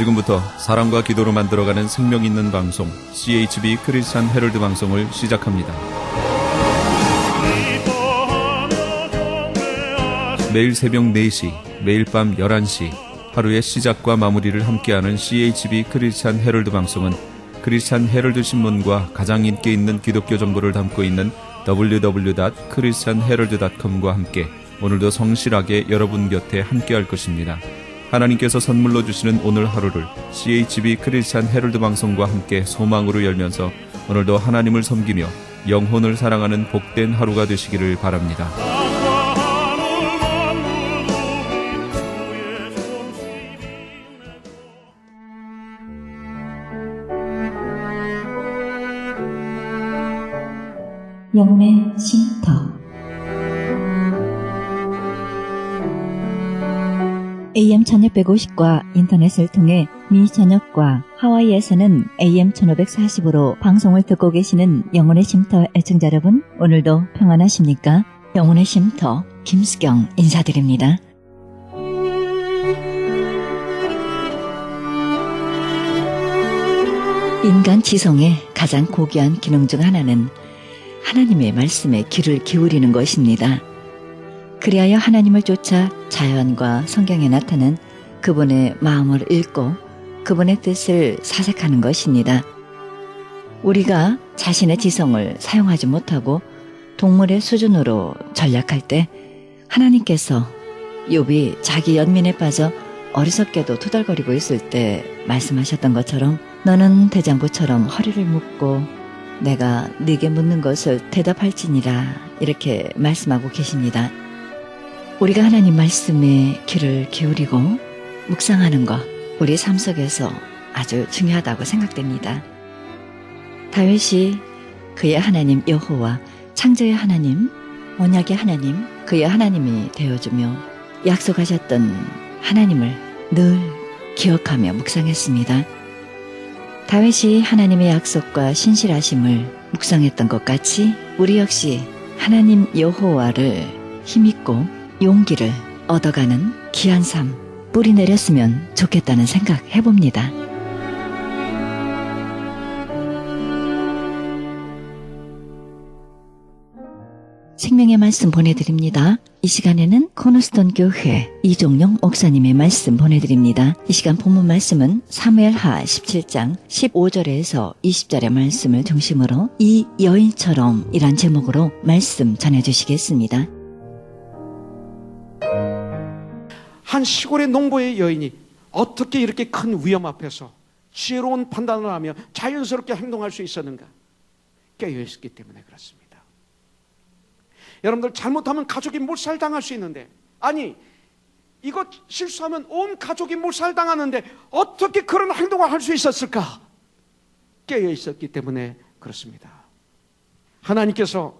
지금부터 사랑과 기도로 만들어가는 생명 있는 방송 CHB 크리스찬 헤럴드 방송을 시작합니다. 매일 새벽 4시, 매일 밤 11시 하루의 시작과 마무리를 함께하는 CHB 크리스찬 헤럴드 방송은 크리스찬 헤럴드 신문과 가장 인기 있는 기독교 정보를 담고 있는 www.christianherald.com과 함께 오늘도 성실하게 여러분 곁에 함께할 것입니다. 하나님께서 선물로 주시는 오늘 하루를 CHB 크리스찬 헤럴드 방송과 함께 소망으로 열면서 오늘도 하나님을 섬기며 영혼을 사랑하는 복된 하루가 되시기를 바랍니다. 영혼의 쉼터 AM 1650과 인터넷을 통해 미 전역과 하와이에서는 AM 1540으로 방송을 듣고 계시는 영혼의 쉼터 애청자 여러분, 오늘도 평안하십니까? 영혼의 쉼터 김수경 인사드립니다. 인간 지성의 가장 고귀한 기능 중 하나는 하나님의 말씀에 귀를 기울이는 것입니다. 그리하여 하나님을 쫓아 자연과 성경에 나타난 그분의 마음을 읽고 그분의 뜻을 사색하는 것입니다. 우리가 자신의 지성을 사용하지 못하고 동물의 수준으로 전략할 때 하나님께서 욥이 자기 연민에 빠져 어리석게도 투덜거리고 있을 때 말씀하셨던 것처럼 너는 대장부처럼 허리를 묶고 내가 네게 묻는 것을 대답할지니라 이렇게 말씀하고 계십니다. 우리가 하나님 말씀에 귀를 기울이고 묵상하는 것, 우리 삶 속에서 아주 중요하다고 생각됩니다. 다윗이 그의 하나님 여호와, 창조의 하나님, 언약의 하나님, 그의 하나님이 되어주며 약속하셨던 하나님을 늘 기억하며 묵상했습니다. 다윗이 하나님의 약속과 신실하심을 묵상했던 것 같이 우리 역시 하나님 여호와를 힘입고 용기를 얻어가는 귀한 삶 뿌리 내렸으면 좋겠다는 생각 해봅니다. 생명의 말씀 보내드립니다. 이 시간에는 코너스톤 교회 이종용 목사님의 말씀 보내드립니다. 이 시간 본문 말씀은 사무엘하 17장 15절에서 20절의 말씀을 중심으로 이 여인처럼 이란 제목으로 말씀 전해주시겠습니다. 한 시골의 농부의 여인이 어떻게 이렇게 큰 위험 앞에서 지혜로운 판단을 하며 자연스럽게 행동할 수 있었는가? 깨어있었기 때문에 그렇습니다. 여러분들, 잘못하면 가족이 몰살당할 수 있는데, 아니 이거 실수하면 온 가족이 몰살당하는데 어떻게 그런 행동을 할 수 있었을까? 깨어있었기 때문에 그렇습니다. 하나님께서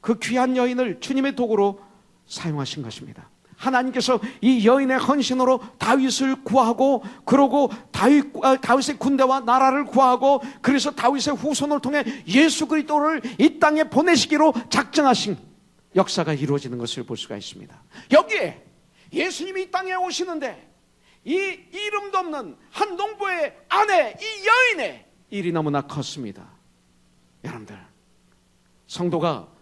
그 귀한 여인을 주님의 도구로 사용하신 것입니다. 하나님께서 이 여인의 헌신으로 다윗을 구하고, 그러고 다윗의 군대와 나라를 구하고, 그래서 다윗의 후손을 통해 예수 그리스도를 이 땅에 보내시기로 작정하신 역사가 이루어지는 것을 볼 수가 있습니다. 여기에 예수님이 이 땅에 오시는데 이 이름도 없는 한 농부의 아내, 이 여인의 일이 너무나 컸습니다. 여러분들, 성도가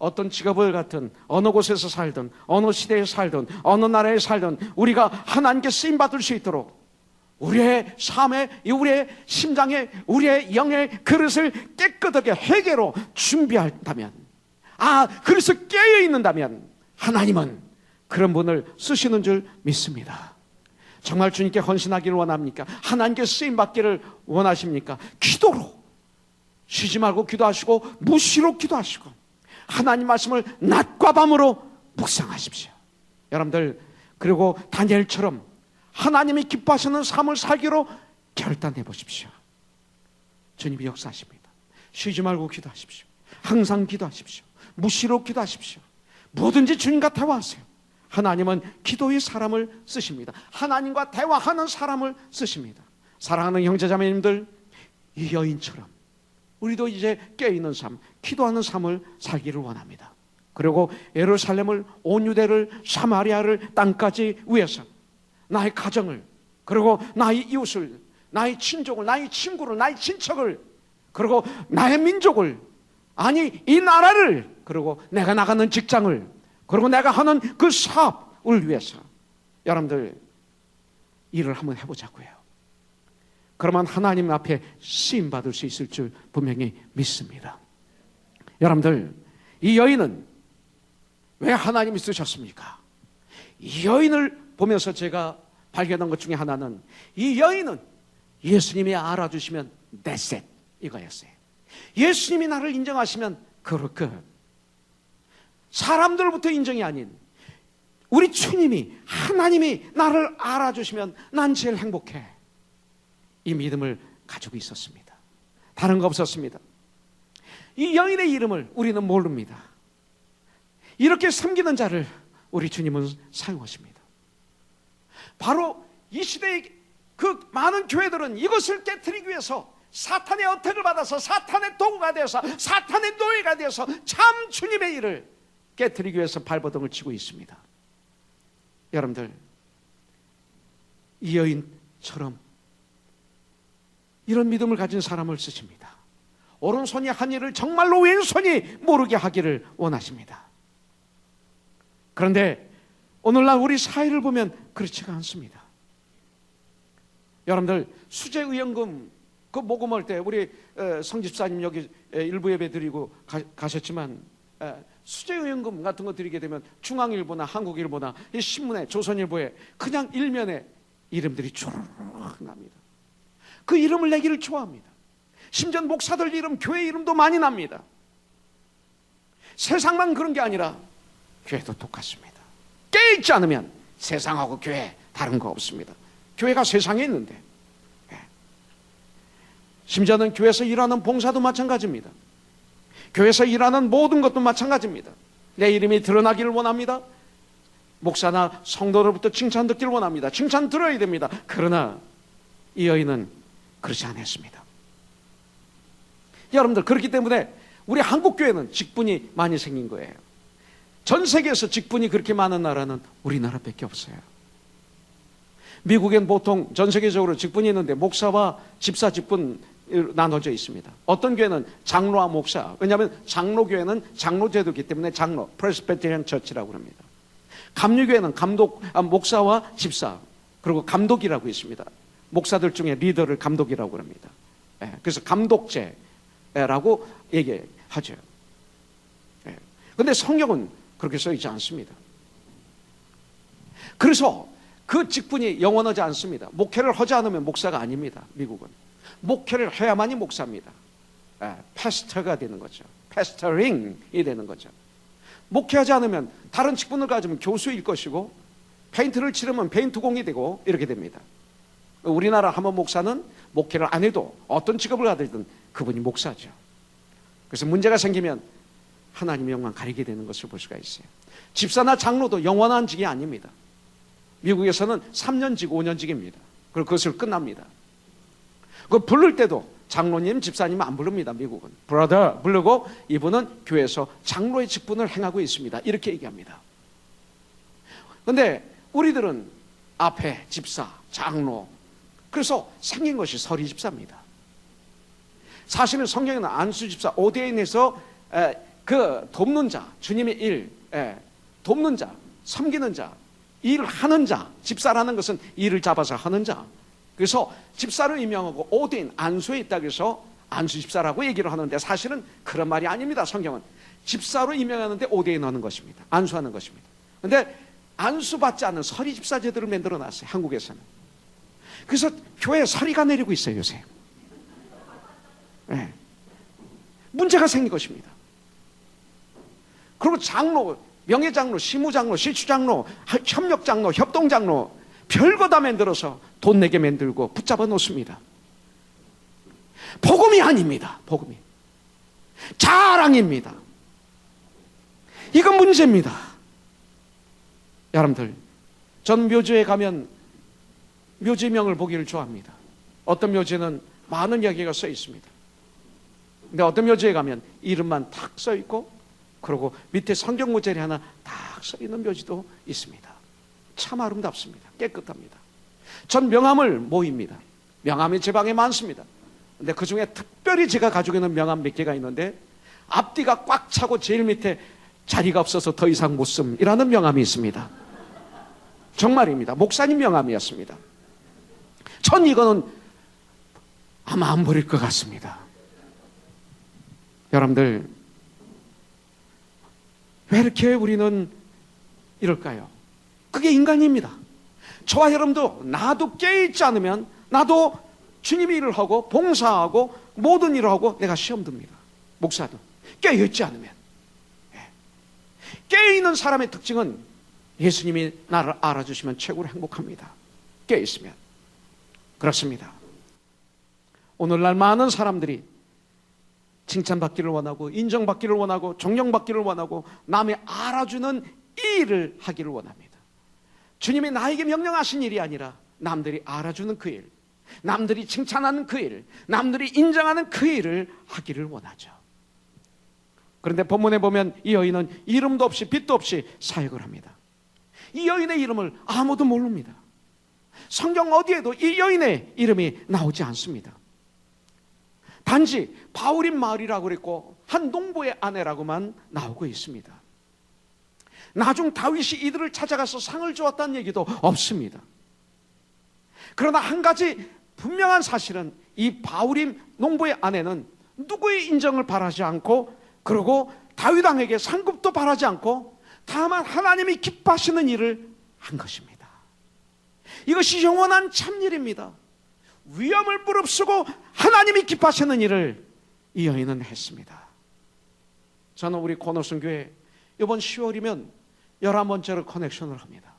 어떤 직업을 갖든, 어느 곳에서 살든, 어느 시대에 살든, 어느 나라에 살든 우리가 하나님께 쓰임받을 수 있도록 우리의 삶에, 우리의 심장에, 우리의 영의 그릇을 깨끗하게 회개로 준비한다면, 그래서 깨어있는다면 하나님은 그런 분을 쓰시는 줄 믿습니다. 정말 주님께 헌신하기를 원합니까? 하나님께 쓰임받기를 원하십니까? 기도로 쉬지 말고 기도하시고 무시로 기도하시고 하나님 말씀을 낮과 밤으로 묵상하십시오. 여러분들, 그리고 다니엘처럼 하나님이 기뻐하시는 삶을 살기로 결단해 보십시오. 주님이 역사하십니다. 쉬지 말고 기도하십시오. 항상 기도하십시오. 무시로 기도하십시오. 뭐든지 주님과 대화하세요. 하나님은 기도의 사람을 쓰십니다. 하나님과 대화하는 사람을 쓰십니다. 사랑하는 형제자매님들, 이 여인처럼 우리도 이제 깨어있는 삶, 기도하는 삶을 살기를 원합니다. 그리고 예루살렘을, 온 유대를, 사마리아를, 땅까지 위해서 나의 가정을, 그리고 나의 이웃을, 나의 친족을, 나의 친구를, 나의 친척을, 그리고 나의 민족을, 아니 이 나라를, 그리고 내가 나가는 직장을, 그리고 내가 하는 그 사업을 위해서 여러분들 일을 한번 해보자고요. 그러면 하나님 앞에 쓰임받을 수 있을 줄 분명히 믿습니다. 여러분들, 이 여인은 왜 하나님이 쓰셨습니까? 이 여인을 보면서 제가 발견한 것 중에 하나는, 이 여인은 예수님이 알아주시면 that's it 이거였어요. 예수님이 나를 인정하시면 그렇게, 사람들부터 인정이 아닌 우리 주님이, 하나님이 나를 알아주시면 난 제일 행복해. 이 믿음을 가지고 있었습니다. 다른 거 없었습니다. 이 여인의 이름을 우리는 모릅니다. 이렇게 섬기는 자를 우리 주님은 사용하십니다. 바로 이 시대의 그 많은 교회들은 이것을 깨트리기 위해서 사탄의 어택을 받아서 사탄의 도구가 되어서 사탄의 노예가 되어서 참 주님의 일을 깨트리기 위해서 발버둥을 치고 있습니다. 여러분들, 이 여인처럼 이런 믿음을 가진 사람을 쓰십니다. 오른손이 한 일을 정말로 왼손이 모르게 하기를 원하십니다. 그런데 오늘날 우리 사회를 보면 그렇지가 않습니다. 여러분들, 수재의연금 그 모금할 때 우리 성집사님 여기 일부 예배 드리고 가셨지만, 수재의연금 같은 거 드리게 되면 중앙일보나 한국일보나 이 신문에, 조선일보에 그냥 일면에 이름들이 쭈르륵 납니다. 그 이름을 내기를 좋아합니다. 심지어 목사들 이름, 교회 이름도 많이 납니다. 세상만 그런 게 아니라 교회도 똑같습니다. 깨있지 않으면 세상하고 교회 다른 거 없습니다. 교회가 세상에 있는데, 심지어는 교회에서 일하는 봉사도 마찬가지입니다. 교회에서 일하는 모든 것도 마찬가지입니다. 내 이름이 드러나기를 원합니다. 목사나 성도로부터 칭찬 듣기를 원합니다. 칭찬 들어야 됩니다. 그러나 이 여인은 그렇지 않았습니다. 여러분들, 그렇기 때문에 우리 한국교회는 직분이 많이 생긴 거예요. 전 세계에서 직분이 그렇게 많은 나라는 우리나라밖에 없어요. 미국엔 보통 전 세계적으로 직분이 있는데 목사와 집사 직분 나눠져 있습니다. 어떤 교회는 장로와 목사, 왜냐하면 장로교회는 장로제도이기 때문에 장로, 프레스비테리안 처치라고 합니다. 감리교회는 목사와 집사, 그리고 감독이라고 있습니다. 목사들 중에 리더를 감독이라고 합니다. 그래서 감독제라고 얘기하죠. 그런데 성경은 그렇게 써 있지 않습니다. 그래서 그 직분이 영원하지 않습니다. 목회를 하지 않으면 목사가 아닙니다. 미국은 목회를 해야만이 목사입니다. 패스터가 되는 거죠. 패스터링이 되는 거죠. 목회하지 않으면, 다른 직분을 가지면 교수일 것이고, 페인트를 칠하면 페인트공이 되고 이렇게 됩니다. 우리나라 한번 목사는 목회를 안 해도 어떤 직업을 가지든 그분이 목사죠. 그래서 문제가 생기면 하나님의 영광 가리게 되는 것을 볼 수가 있어요. 집사나 장로도 영원한 직이 아닙니다. 미국에서는 3년직, 5년직입니다. 그리고 그것을 끝납니다. 그 부를 때도 장로님, 집사님 안 부릅니다. 미국은 브라더 부르고, 이분은 교회에서 장로의 직분을 행하고 있습니다. 이렇게 얘기합니다. 그런데 우리들은 앞에 집사, 장로, 그래서 생긴 것이 서리 집사입니다. 사실은 성경에는 안수 집사, 오데인에서 그 돕는 자, 주님의 일, 돕는 자, 섬기는 자, 일하는 자, 집사라는 것은 일을 잡아서 하는 자. 그래서 집사를 임명하고 오데인, 안수에 있다고 해서 안수 집사라고 얘기를 하는데, 사실은 그런 말이 아닙니다. 성경은 집사로 임명하는데 오데인하는 것입니다. 안수하는 것입니다. 그런데 안수받지 않는 서리 집사 제도를 만들어 놨어요, 한국에서는. 그래서 교회에 서리가 내리고 있어요, 요새. 문제가 생긴 것입니다. 그리고 장로, 명예장로, 시무장로, 실추장로, 협력장로, 협동장로, 별거 다 만들어서 돈 내게 만들고 붙잡아 놓습니다. 복음이 아닙니다. 복음이 자랑입니다. 이건 문제입니다. 여러분들, 전 묘지에 가면 묘지명을 보기를 좋아합니다. 어떤 묘지는 많은 이야기가 써 있습니다. 근데 어떤 묘지에 가면 이름만 탁 써 있고, 그리고 밑에 성경 모자리 하나 딱 써 있는 묘지도 있습니다. 참 아름답습니다. 깨끗합니다. 전 명함을 모입니다. 명함이 제 방에 많습니다. 근데 그 중에 특별히 제가 가지고 있는 명함 몇 개가 있는데 앞뒤가 꽉 차고 제일 밑에 자리가 없어서 더 이상 못 씀이라는 명함이 있습니다. 정말입니다. 목사님 명함이었습니다. 전 이거는 아마 안 버릴 것 같습니다. 여러분들, 왜 이렇게 우리는 이럴까요? 그게 인간입니다. 저와 여러분도 나도 깨어있지 않으면, 나도 주님의 일을 하고 봉사하고 모든 일을 하고 내가 시험 듭니다. 목사도 깨어있지 않으면. 깨어있는 사람의 특징은 예수님이 나를 알아주시면 최고로 행복합니다. 깨어있으면. 그렇습니다. 오늘날 많은 사람들이 칭찬받기를 원하고 인정받기를 원하고 존경받기를 원하고 남이 알아주는 이 일을 하기를 원합니다. 주님이 나에게 명령하신 일이 아니라 남들이 알아주는 그 일, 남들이 칭찬하는 그 일, 남들이 인정하는 그 일을 하기를 원하죠. 그런데 본문에 보면 이 여인은 이름도 없이 빛도 없이 사역을 합니다. 이 여인의 이름을 아무도 모릅니다. 성경 어디에도 이 여인의 이름이 나오지 않습니다. 단지 바울임 마을이라고 그랬고 한 농부의 아내라고만 나오고 있습니다. 나중 다윗이 이들을 찾아가서 상을 주었다는 얘기도 없습니다. 그러나 한 가지 분명한 사실은 이 바울임 농부의 아내는 누구의 인정을 바라지 않고, 그리고 다윗 왕에게 상급도 바라지 않고 다만 하나님이 기뻐하시는 일을 한 것입니다. 이것이 영원한 참일입니다. 위험을 무릅쓰고 하나님이 기뻐하시는 일을 이 여인은 했습니다. 저는 우리 코너슨 교회 이번 10월이면 11번째로 커넥션을 합니다.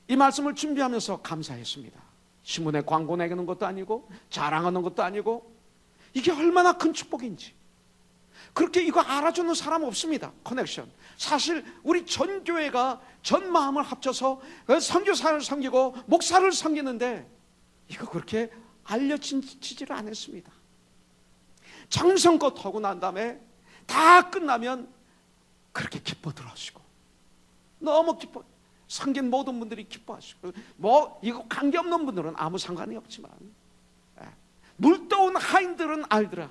이 말씀을 준비하면서 감사했습니다. 신문에 광고 내는 것도 아니고 자랑하는 것도 아니고 이게 얼마나 큰 축복인지. 그렇게 이거 알아주는 사람 없습니다. 커넥션. 사실 우리 전 교회가 전 마음을 합쳐서 선교사를 섬기고 목사를 섬기는데 이거 그렇게 알려지지를 않았습니다. 정성껏 하고 난 다음에 다 끝나면 그렇게 기뻐들 하시고, 너무 기뻐, 섬긴 모든 분들이 기뻐하시고, 뭐 이거 관계없는 분들은 아무 상관이 없지만 물떠온 하인들은 알더라.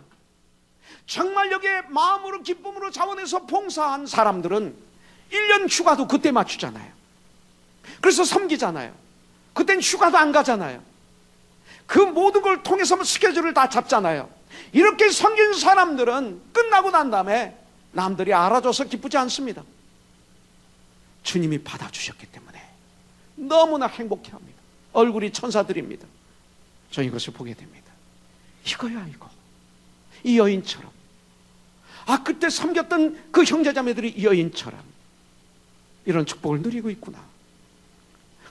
정말 여기에 마음으로 기쁨으로 자원해서 봉사한 사람들은 1년 휴가도 그때 맞추잖아요. 그래서 섬기잖아요. 그땐 휴가도 안 가잖아요. 그 모든 걸 통해서 스케줄을 다 잡잖아요. 이렇게 섬긴 사람들은 끝나고 난 다음에 남들이 알아줘서 기쁘지 않습니다. 주님이 받아주셨기 때문에 너무나 행복해합니다. 얼굴이 천사들입니다. 저 이것을 보게 됩니다. 이거야 이거. 이 여인처럼, 그때 섬겼던 그 형제자매들이 이 여인처럼 이런 축복을 누리고 있구나.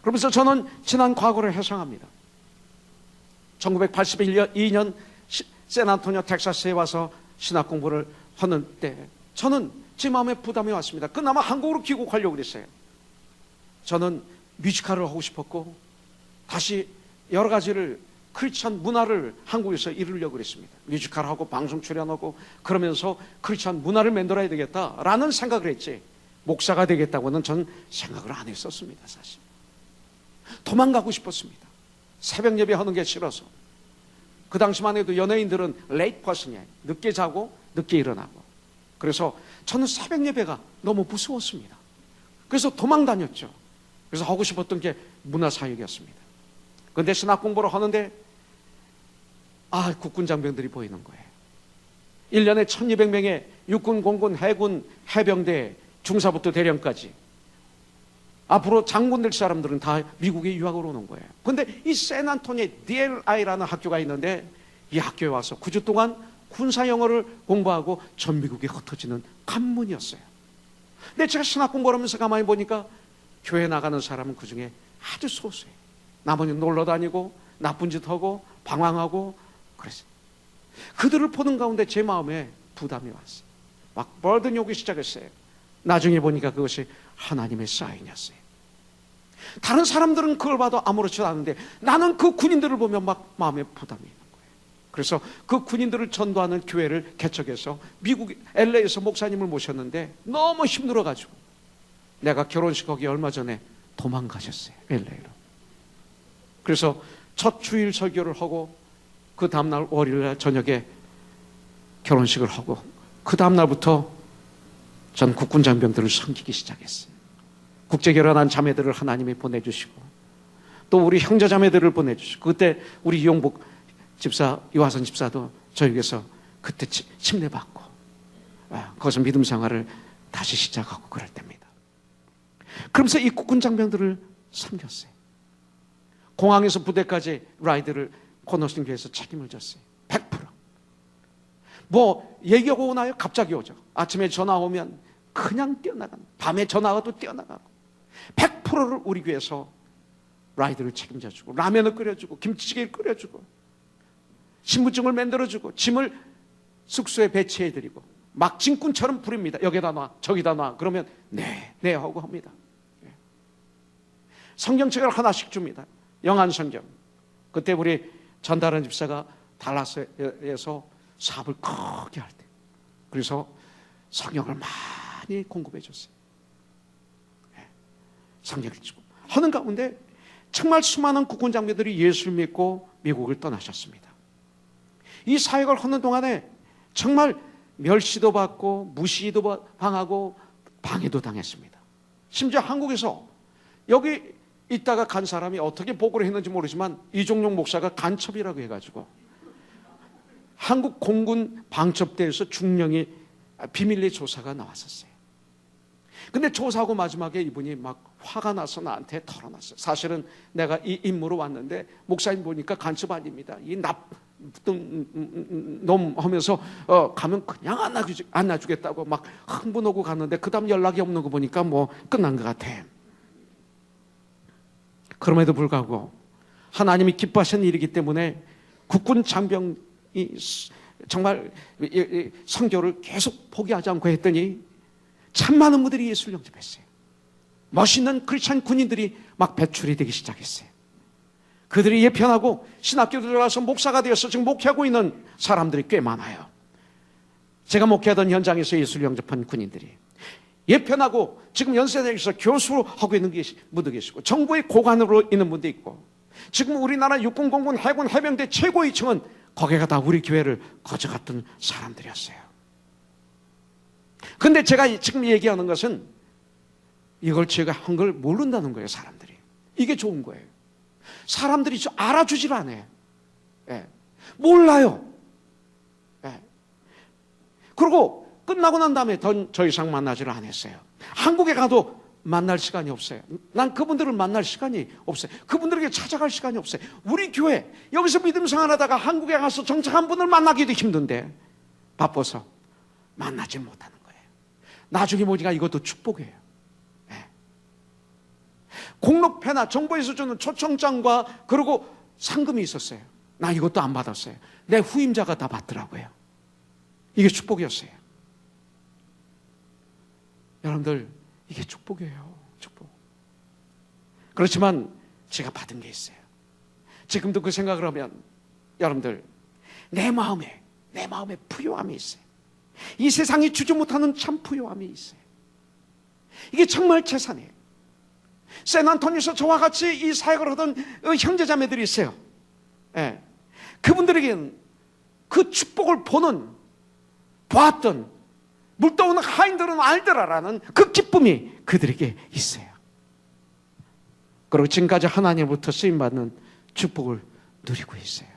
그러면서 저는 지난 과거를 회상합니다. 1982년 샌안토니오 텍사스에 와서 신학 공부를 하는 때 저는 제 마음에 부담이 왔습니다. 그나마 한국으로 귀국하려고 그랬어요. 저는 뮤지컬을 하고 싶었고 다시 여러 가지를 크리스찬 문화를 한국에서 이루려고 그랬습니다. 뮤지컬하고 방송 출연하고 그러면서 크리스찬 문화를 만들어야 되겠다라는 생각을 했지, 목사가 되겠다고는 전 생각을 안 했었습니다. 사실 도망가고 싶었습니다. 새벽 예배하는 게 싫어서. 그 당시만 해도 연예인들은 레이트 퍼슨이에요. 늦게 자고 늦게 일어나고. 그래서 저는 새벽 예배가 너무 무서웠습니다. 그래서 도망 다녔죠. 그래서 하고 싶었던 게 문화사역이었습니다. 그런데 신학 공부를 하는데 국군 장병들이 보이는 거예요. 1년에 1200명의 육군, 공군, 해군, 해병대 중사부터 대령까지 앞으로 장군 될 사람들은 다 미국에 유학을 오는 거예요. 그런데 이 샌안토니에 DLI라는 학교가 있는데 이 학교에 와서 9주 동안 군사 영어를 공부하고 전 미국에 흩어지는 관문이었어요. 근데 제가 신학 공부를 하면서 가만히 보니까 교회 나가는 사람은 그 중에 아주 소수예요. 나머지는 놀러 다니고 나쁜 짓 하고 방황하고 그랬어요. 그들을 보는 가운데 제 마음에 부담이 왔어요. 막 버든이 오기 시작했어요. 나중에 보니까 그것이 하나님의 사인이었어요. 다른 사람들은 그걸 봐도 아무렇지도 않은데 나는 그 군인들을 보면 막 마음에 부담이 있는 거예요. 그래서 그 군인들을 전도하는 교회를 개척해서 미국 LA에서 목사님을 모셨는데 너무 힘들어가지고 내가 결혼식 하기 얼마 전에 도망가셨어요. LA로. 그래서 첫 주일 설교를 하고 그 다음날 월요일날 저녁에 결혼식을 하고 그 다음날부터 전 국군 장병들을 섬기기 시작했어요. 국제결혼한 자매들을 하나님이 보내주시고 또 우리 형제 자매들을 보내주시고 그때 우리 이용복 집사, 이화선 집사도 저에게서 그때 침례받고 거기서 믿음 생활을 다시 시작하고 그럴 때입니다. 그러면서 이 국군 장병들을 섬겼어요. 공항에서 부대까지 라이드를 코너스턴 교회에서 책임을 졌어요. 100%. 뭐 얘기가 오나요? 갑자기 오죠. 아침에 전화 오면 그냥 뛰어나가는, 밤에 전화 와도 뛰어나가고 100%를 우리 교회에서 라이드를 책임져주고 라면을 끓여주고 김치찌개를 끓여주고 신분증을 만들어주고 짐을 숙소에 배치해드리고 막 진꾼처럼 부립니다. 여기다 놔 저기다 놔 그러면 네 하고 합니다. 성경책을 하나씩 줍니다. 영안 성경. 그때 우리 전다른 집사가 달라스에서 사업을 크게 할 때 그래서 성경을 많이 공급해 줬어요. 성경을 주고 하는 가운데 정말 수많은 국군 장병들이 예수를 믿고 미국을 떠나셨습니다. 이 사역을 하는 동안에 정말 멸시도 받고 무시도 당하고 방해도 당했습니다. 심지어 한국에서 여기 있다가 간 사람이 어떻게 보고를 했는지 모르지만 이종용 목사가 간첩이라고 해가지고 한국 공군 방첩대에서 중령이 비밀리 조사가 나왔었어요. 근데 조사하고 마지막에 이분이 막 화가 나서 나한테 털어놨어요. 사실은 내가 이 임무로 왔는데 목사님 보니까 간첩 아닙니다. 이 나쁜 놈 하면서 가면 그냥 안 놔주겠다고 막 흥분하고 갔는데 그 다음 연락이 없는 거 보니까 뭐 끝난 것 같아. 그럼에도 불구하고 하나님이 기뻐하시는 일이기 때문에 국군 장병이 정말 선교를 계속 포기하지 않고 했더니 참 많은 분들이 예수를 영접했어요. 멋있는 크리스찬 군인들이 막 배출이 되기 시작했어요. 그들이 예편하고 신학교 들어가서 목사가 되어서 지금 목회하고 있는 사람들이 꽤 많아요. 제가 목회하던 현장에서 예수를 영접한 군인들이 예편하고 지금 연세대에서 교수로 하고 있는 분도 계시고 정부의 고관으로 있는 분도 있고 지금 우리나라 육군, 공군, 해군, 해병대 최고위층은 거기가 다 우리 교회를 거저갔던 사람들이었어요. 근데 제가 지금 얘기하는 것은 이걸 제가 한 걸 모른다는 거예요. 사람들이. 이게 좋은 거예요. 사람들이 알아주질 않아요. 몰라요. 그리고 끝나고 난 다음에 더 이상 만나지를 않았어요. 한국에 가도 만날 시간이 없어요. 난 그분들을 만날 시간이 없어요. 그분들에게 찾아갈 시간이 없어요. 우리 교회 여기서 믿음 생활하다가 한국에 가서 정착한 분을 만나기도 힘든데 바빠서 만나지 못하는 거예요. 나중에 보니까 이것도 축복이에요. 공로패나 정부에서 주는 초청장과 그리고 상금이 있었어요. 나 이것도 안 받았어요. 내 후임자가 다 받더라고요. 이게 축복이었어요. 여러분들 이게 축복이에요. 축복. 그렇지만 제가 받은 게 있어요. 지금도 그 생각을 하면 여러분들 내 마음에 부요함이 있어요. 이 세상이 주지 못하는 참 부요함이 있어요. 이게 정말 재산이에요. 샌안토니에서 저와 같이 이 사역을 하던 형제자매들이 있어요. 그분들에게는 그 축복을 봤던 물떠오는 하인들은 알더라라는 그 기쁨이 그들에게 있어요. 그리고 지금까지 하나님으로부터 쓰임받는 축복을 누리고 있어요.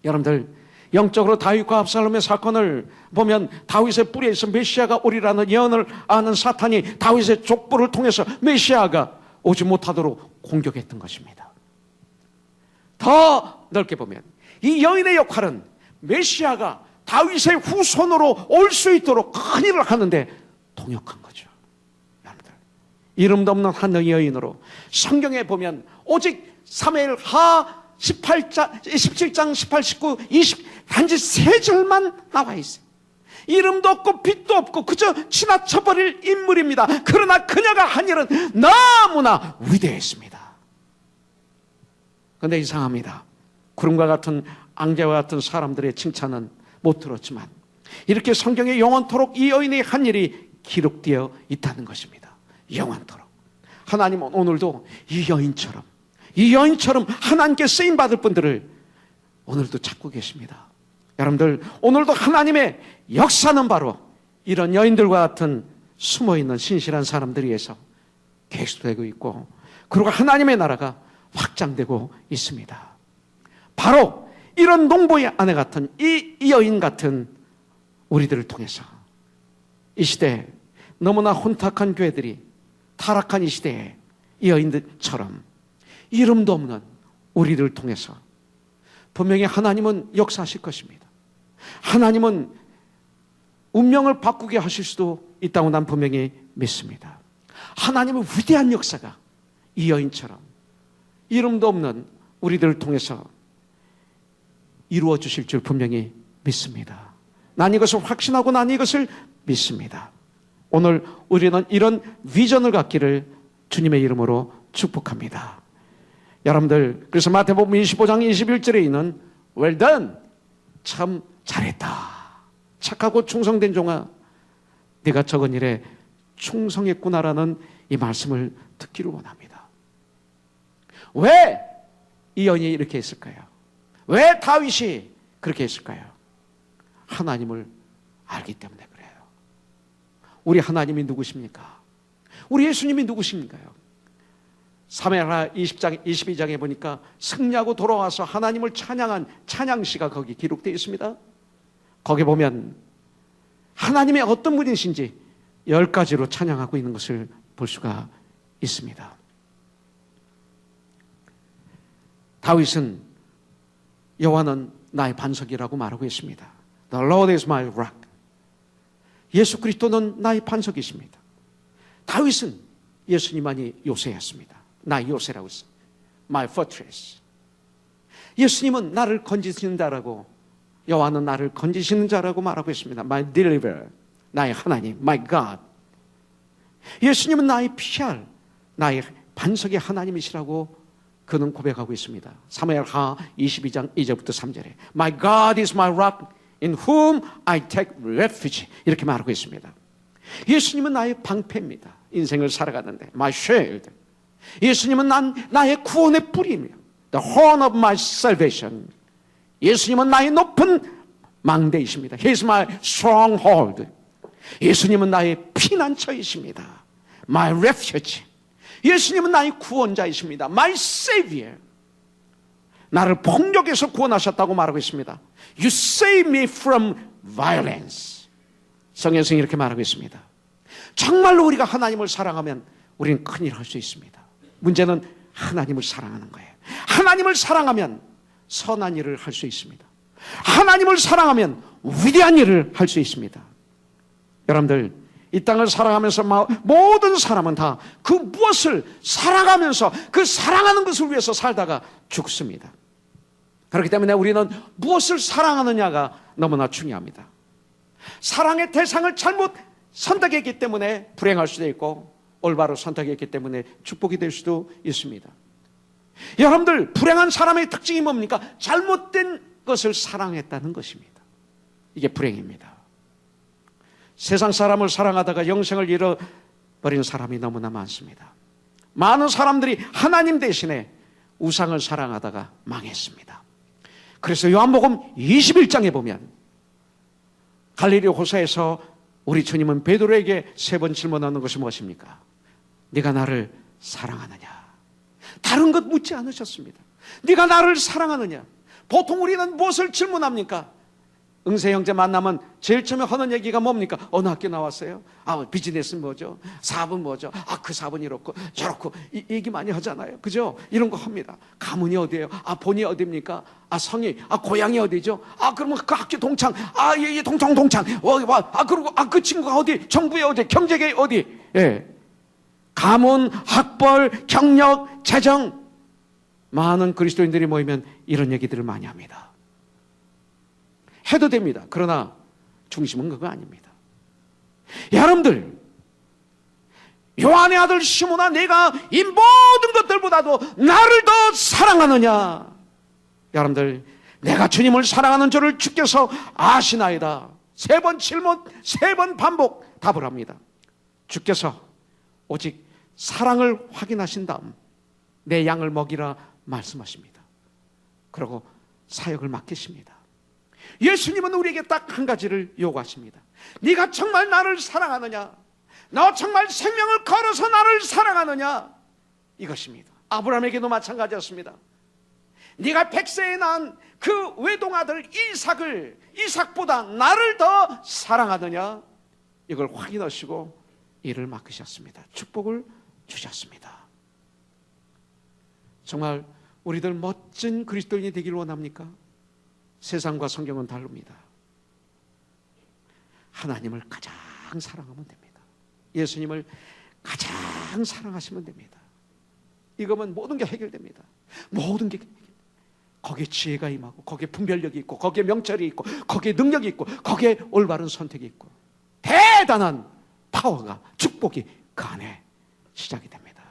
여러분들 영적으로 다윗과 압살롬의 사건을 보면 다윗의 뿌리에서 메시아가 오리라는 예언을 아는 사탄이 다윗의 족보를 통해서 메시아가 오지 못하도록 공격했던 것입니다. 더 넓게 보면 이 여인의 역할은 메시아가 다윗의 후손으로 올 수 있도록 큰 일을 하는데 동역한 거죠. 여러분들 이름도 없는 한 여인으로 성경에 보면 오직 사무엘하 17장 18, 19, 20 단지 3절만 나와 있어요. 이름도 없고 빛도 없고 그저 지나쳐버릴 인물입니다. 그러나 그녀가 한 일은 너무나 위대했습니다. 그런데 이상합니다. 구름과 같은 앙제와 같은 사람들의 칭찬은 못 들었지만 이렇게 성경에 영원토록 이 여인의 한 일이 기록되어 있다는 것입니다. 영원토록. 하나님은 오늘도 이 여인처럼 이 여인처럼 하나님께 쓰임받을 분들을 오늘도 찾고 계십니다. 여러분들, 오늘도 하나님의 역사는 바로 이런 여인들과 같은 숨어있는 신실한 사람들에 의해서 계속되고 있고, 그리고 하나님의 나라가 확장되고 있습니다. 바로 이런 농부의 아내 같은 이 여인 같은 우리들을 통해서 이 시대에 너무나 혼탁한 교회들이 타락한 이 시대에 이 여인들처럼 이름도 없는 우리들을 통해서 분명히 하나님은 역사하실 것입니다. 하나님은 운명을 바꾸게 하실 수도 있다고 난 분명히 믿습니다. 하나님의 위대한 역사가 이 여인처럼 이름도 없는 우리들을 통해서 이루어 주실 줄 분명히 믿습니다. 난 이것을 확신하고 난 이것을 믿습니다. 오늘 우리는 이런 비전을 갖기를 주님의 이름으로 축복합니다. 여러분들, 그래서 마태복음 25장 21절에 있는 Well done, 참 잘했다, 착하고 충성된 종아, 네가 적은 일에 충성했구나라는 이 말씀을 듣기를 원합니다. 왜 이 여인이 이렇게 했을까요? 왜 다윗이 그렇게 했을까요? 하나님을 알기 때문에 그래요. 우리 하나님이 누구십니까? 우리 예수님이 누구십니까요? 사무엘하 22장에 보니까 승리하고 돌아와서 하나님을 찬양한 찬양시가 거기 기록되어 있습니다. 거기 보면 하나님의 어떤 분이신지 10가지로 찬양하고 있는 것을 볼 수가 있습니다. 다윗은 여호와는 나의 반석이라고 말하고 있습니다. The Lord is my rock. 예수 그리스도는 나의 반석이십니다. 다윗은 예수님만이 요새였습니다. 나의 요새라고 했어요. My fortress. 예수님은 나를 건지시는 자라고, 여호와는 나를 건지시는 자라고 말하고 있습니다. My deliverer. 나의 하나님. My God. 예수님은 나의 피할, 나의 반석의 하나님이시라고 그는 고백하고 있습니다. 사무엘하 22장 2절부터 3절에 My God is my rock in whom I take refuge 이렇게 말하고 있습니다. 예수님은 나의 방패입니다. 인생을 살아가는데 My shield. 예수님은 나의 구원의 뿌리입니다. The horn of my salvation. 예수님은 나의 높은 망대이십니다. He is my stronghold. 예수님은 나의 피난처이십니다. My refuge. 예수님은 나의 구원자이십니다. My Savior. 나를 폭력에서 구원하셨다고 말하고 있습니다. You save me from violence. 성경에서 이렇게 말하고 있습니다. 정말로 우리가 하나님을 사랑하면 우리는 큰일 할 수 있습니다. 문제는 하나님을 사랑하는 거예요. 하나님을 사랑하면 선한 일을 할 수 있습니다. 하나님을 사랑하면 위대한 일을 할 수 있습니다. 여러분들, 이 땅을 살아가면서 모든 사람은 다 그 무엇을 살아가면서 그 사랑하는 것을 위해서 살다가 죽습니다. 그렇기 때문에 우리는 무엇을 사랑하느냐가 너무나 중요합니다. 사랑의 대상을 잘못 선택했기 때문에 불행할 수도 있고, 올바로 선택했기 때문에 축복이 될 수도 있습니다. 여러분들, 불행한 사람의 특징이 뭡니까? 잘못된 것을 사랑했다는 것입니다. 이게 불행입니다. 세상 사람을 사랑하다가 영생을 잃어버린 사람이 너무나 많습니다. 많은 사람들이 하나님 대신에 우상을 사랑하다가 망했습니다. 그래서 요한복음 21장에 보면 갈릴리 호사에서 우리 주님은 베드로에게 3번 질문하는 것이 무엇입니까? 네가 나를 사랑하느냐? 다른 것 묻지 않으셨습니다. 네가 나를 사랑하느냐? 보통 우리는 무엇을 질문합니까? 응세 형제 만나면 제일 처음에 하는 얘기가 뭡니까? 어느 학교 나왔어요? 비즈니스는 뭐죠? 사업은 뭐죠? 그 사업은 이렇고 저렇고 얘기 많이 하잖아요. 그죠? 이런 거 합니다. 가문이 어디예요? 본이 어디입니까? 성이, 고향이 어디죠? 그러면 그 학교 동창, 예, 동창. 그리고 그 친구가 어디? 정부에 어디? 경제계 어디? 예. 가문, 학벌, 경력, 재정. 많은 그리스도인들이 모이면 이런 얘기들을 많이 합니다. 해도 됩니다. 그러나 중심은 그거 아닙니다. 여러분들, 요한의 아들 시몬아, 내가 이 모든 것들보다도 나를 더 사랑하느냐? 여러분들, 내가 주님을 사랑하는 줄을 주께서 아시나이다. 3번 질문, 3번 반복 답을 합니다. 주께서 오직 사랑을 확인하신 다음 내 양을 먹이라 말씀하십니다. 그리고 사역을 맡기십니다. 예수님은 우리에게 딱 한 가지를 요구하십니다. 네가 정말 나를 사랑하느냐? 너 정말 생명을 걸어서 나를 사랑하느냐? 이것입니다. 아브라함에게도 마찬가지였습니다. 네가 100세에 낳은 그 외동아들 이삭보다 나를 더 사랑하느냐? 이걸 확인하시고 일을 맡기셨습니다. 축복을 주셨습니다. 정말 우리들 멋진 그리스도인이 되길 원합니까? 세상과 성경은 다릅니다. 하나님을 가장 사랑하면 됩니다. 예수님을 가장 사랑하시면 됩니다. 이거면 모든 게 해결됩니다. 모든 게 거기에 지혜가 임하고, 거기에 분별력이 있고, 거기에 명철이 있고, 거기에 능력이 있고, 거기에 올바른 선택이 있고, 대단한 파워가, 축복이 그 안에 시작이 됩니다.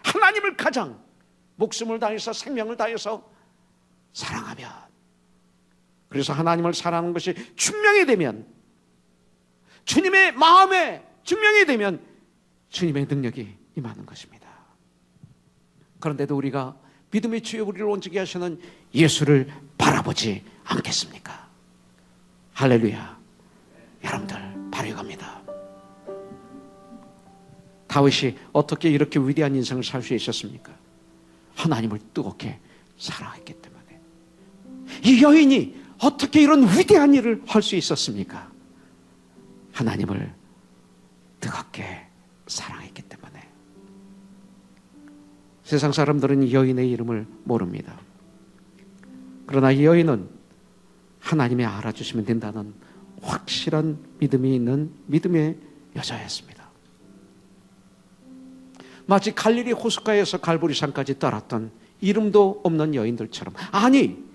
하나님을 가장 목숨을 다해서, 생명을 다해서 사랑하면, 그래서 하나님을 사랑하는 것이 증명이 되면, 주님의 마음에 증명이 되면 주님의 능력이 임하는 것입니다. 그런데도 우리가 믿음의 주여 우리를 온전히 하시는 예수를 바라보지 않겠습니까? 할렐루야. 여러분들 바라갑니다. 다윗이 어떻게 이렇게 위대한 인생을 살 수 있었습니까? 하나님을 뜨겁게 사랑했기 때문에. 이 여인이 어떻게 이런 위대한 일을 할 수 있었습니까? 하나님을 뜨겁게 사랑했기 때문에. 세상 사람들은 이 여인의 이름을 모릅니다. 그러나 이 여인은 하나님이 알아주시면 된다는 확실한 믿음이 있는 믿음의 여자였습니다. 마치 갈릴리 호숫가에서 갈보리산까지 따랐던 이름도 없는 여인들처럼, 아니,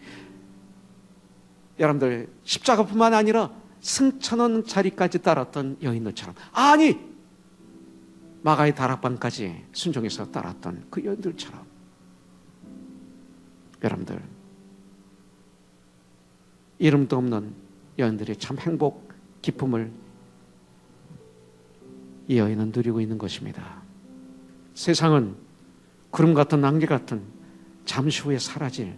여러분들 십자가뿐만 아니라 승천원 자리까지 따랐던 여인들처럼, 아니, 마가의 다락방까지 순종해서 따랐던 그 여인들처럼, 여러분들 이름도 없는 여인들이 참 행복, 기쁨을 이 여인은 누리고 있는 것입니다. 세상은 구름 같은 안개 같은 잠시 후에 사라질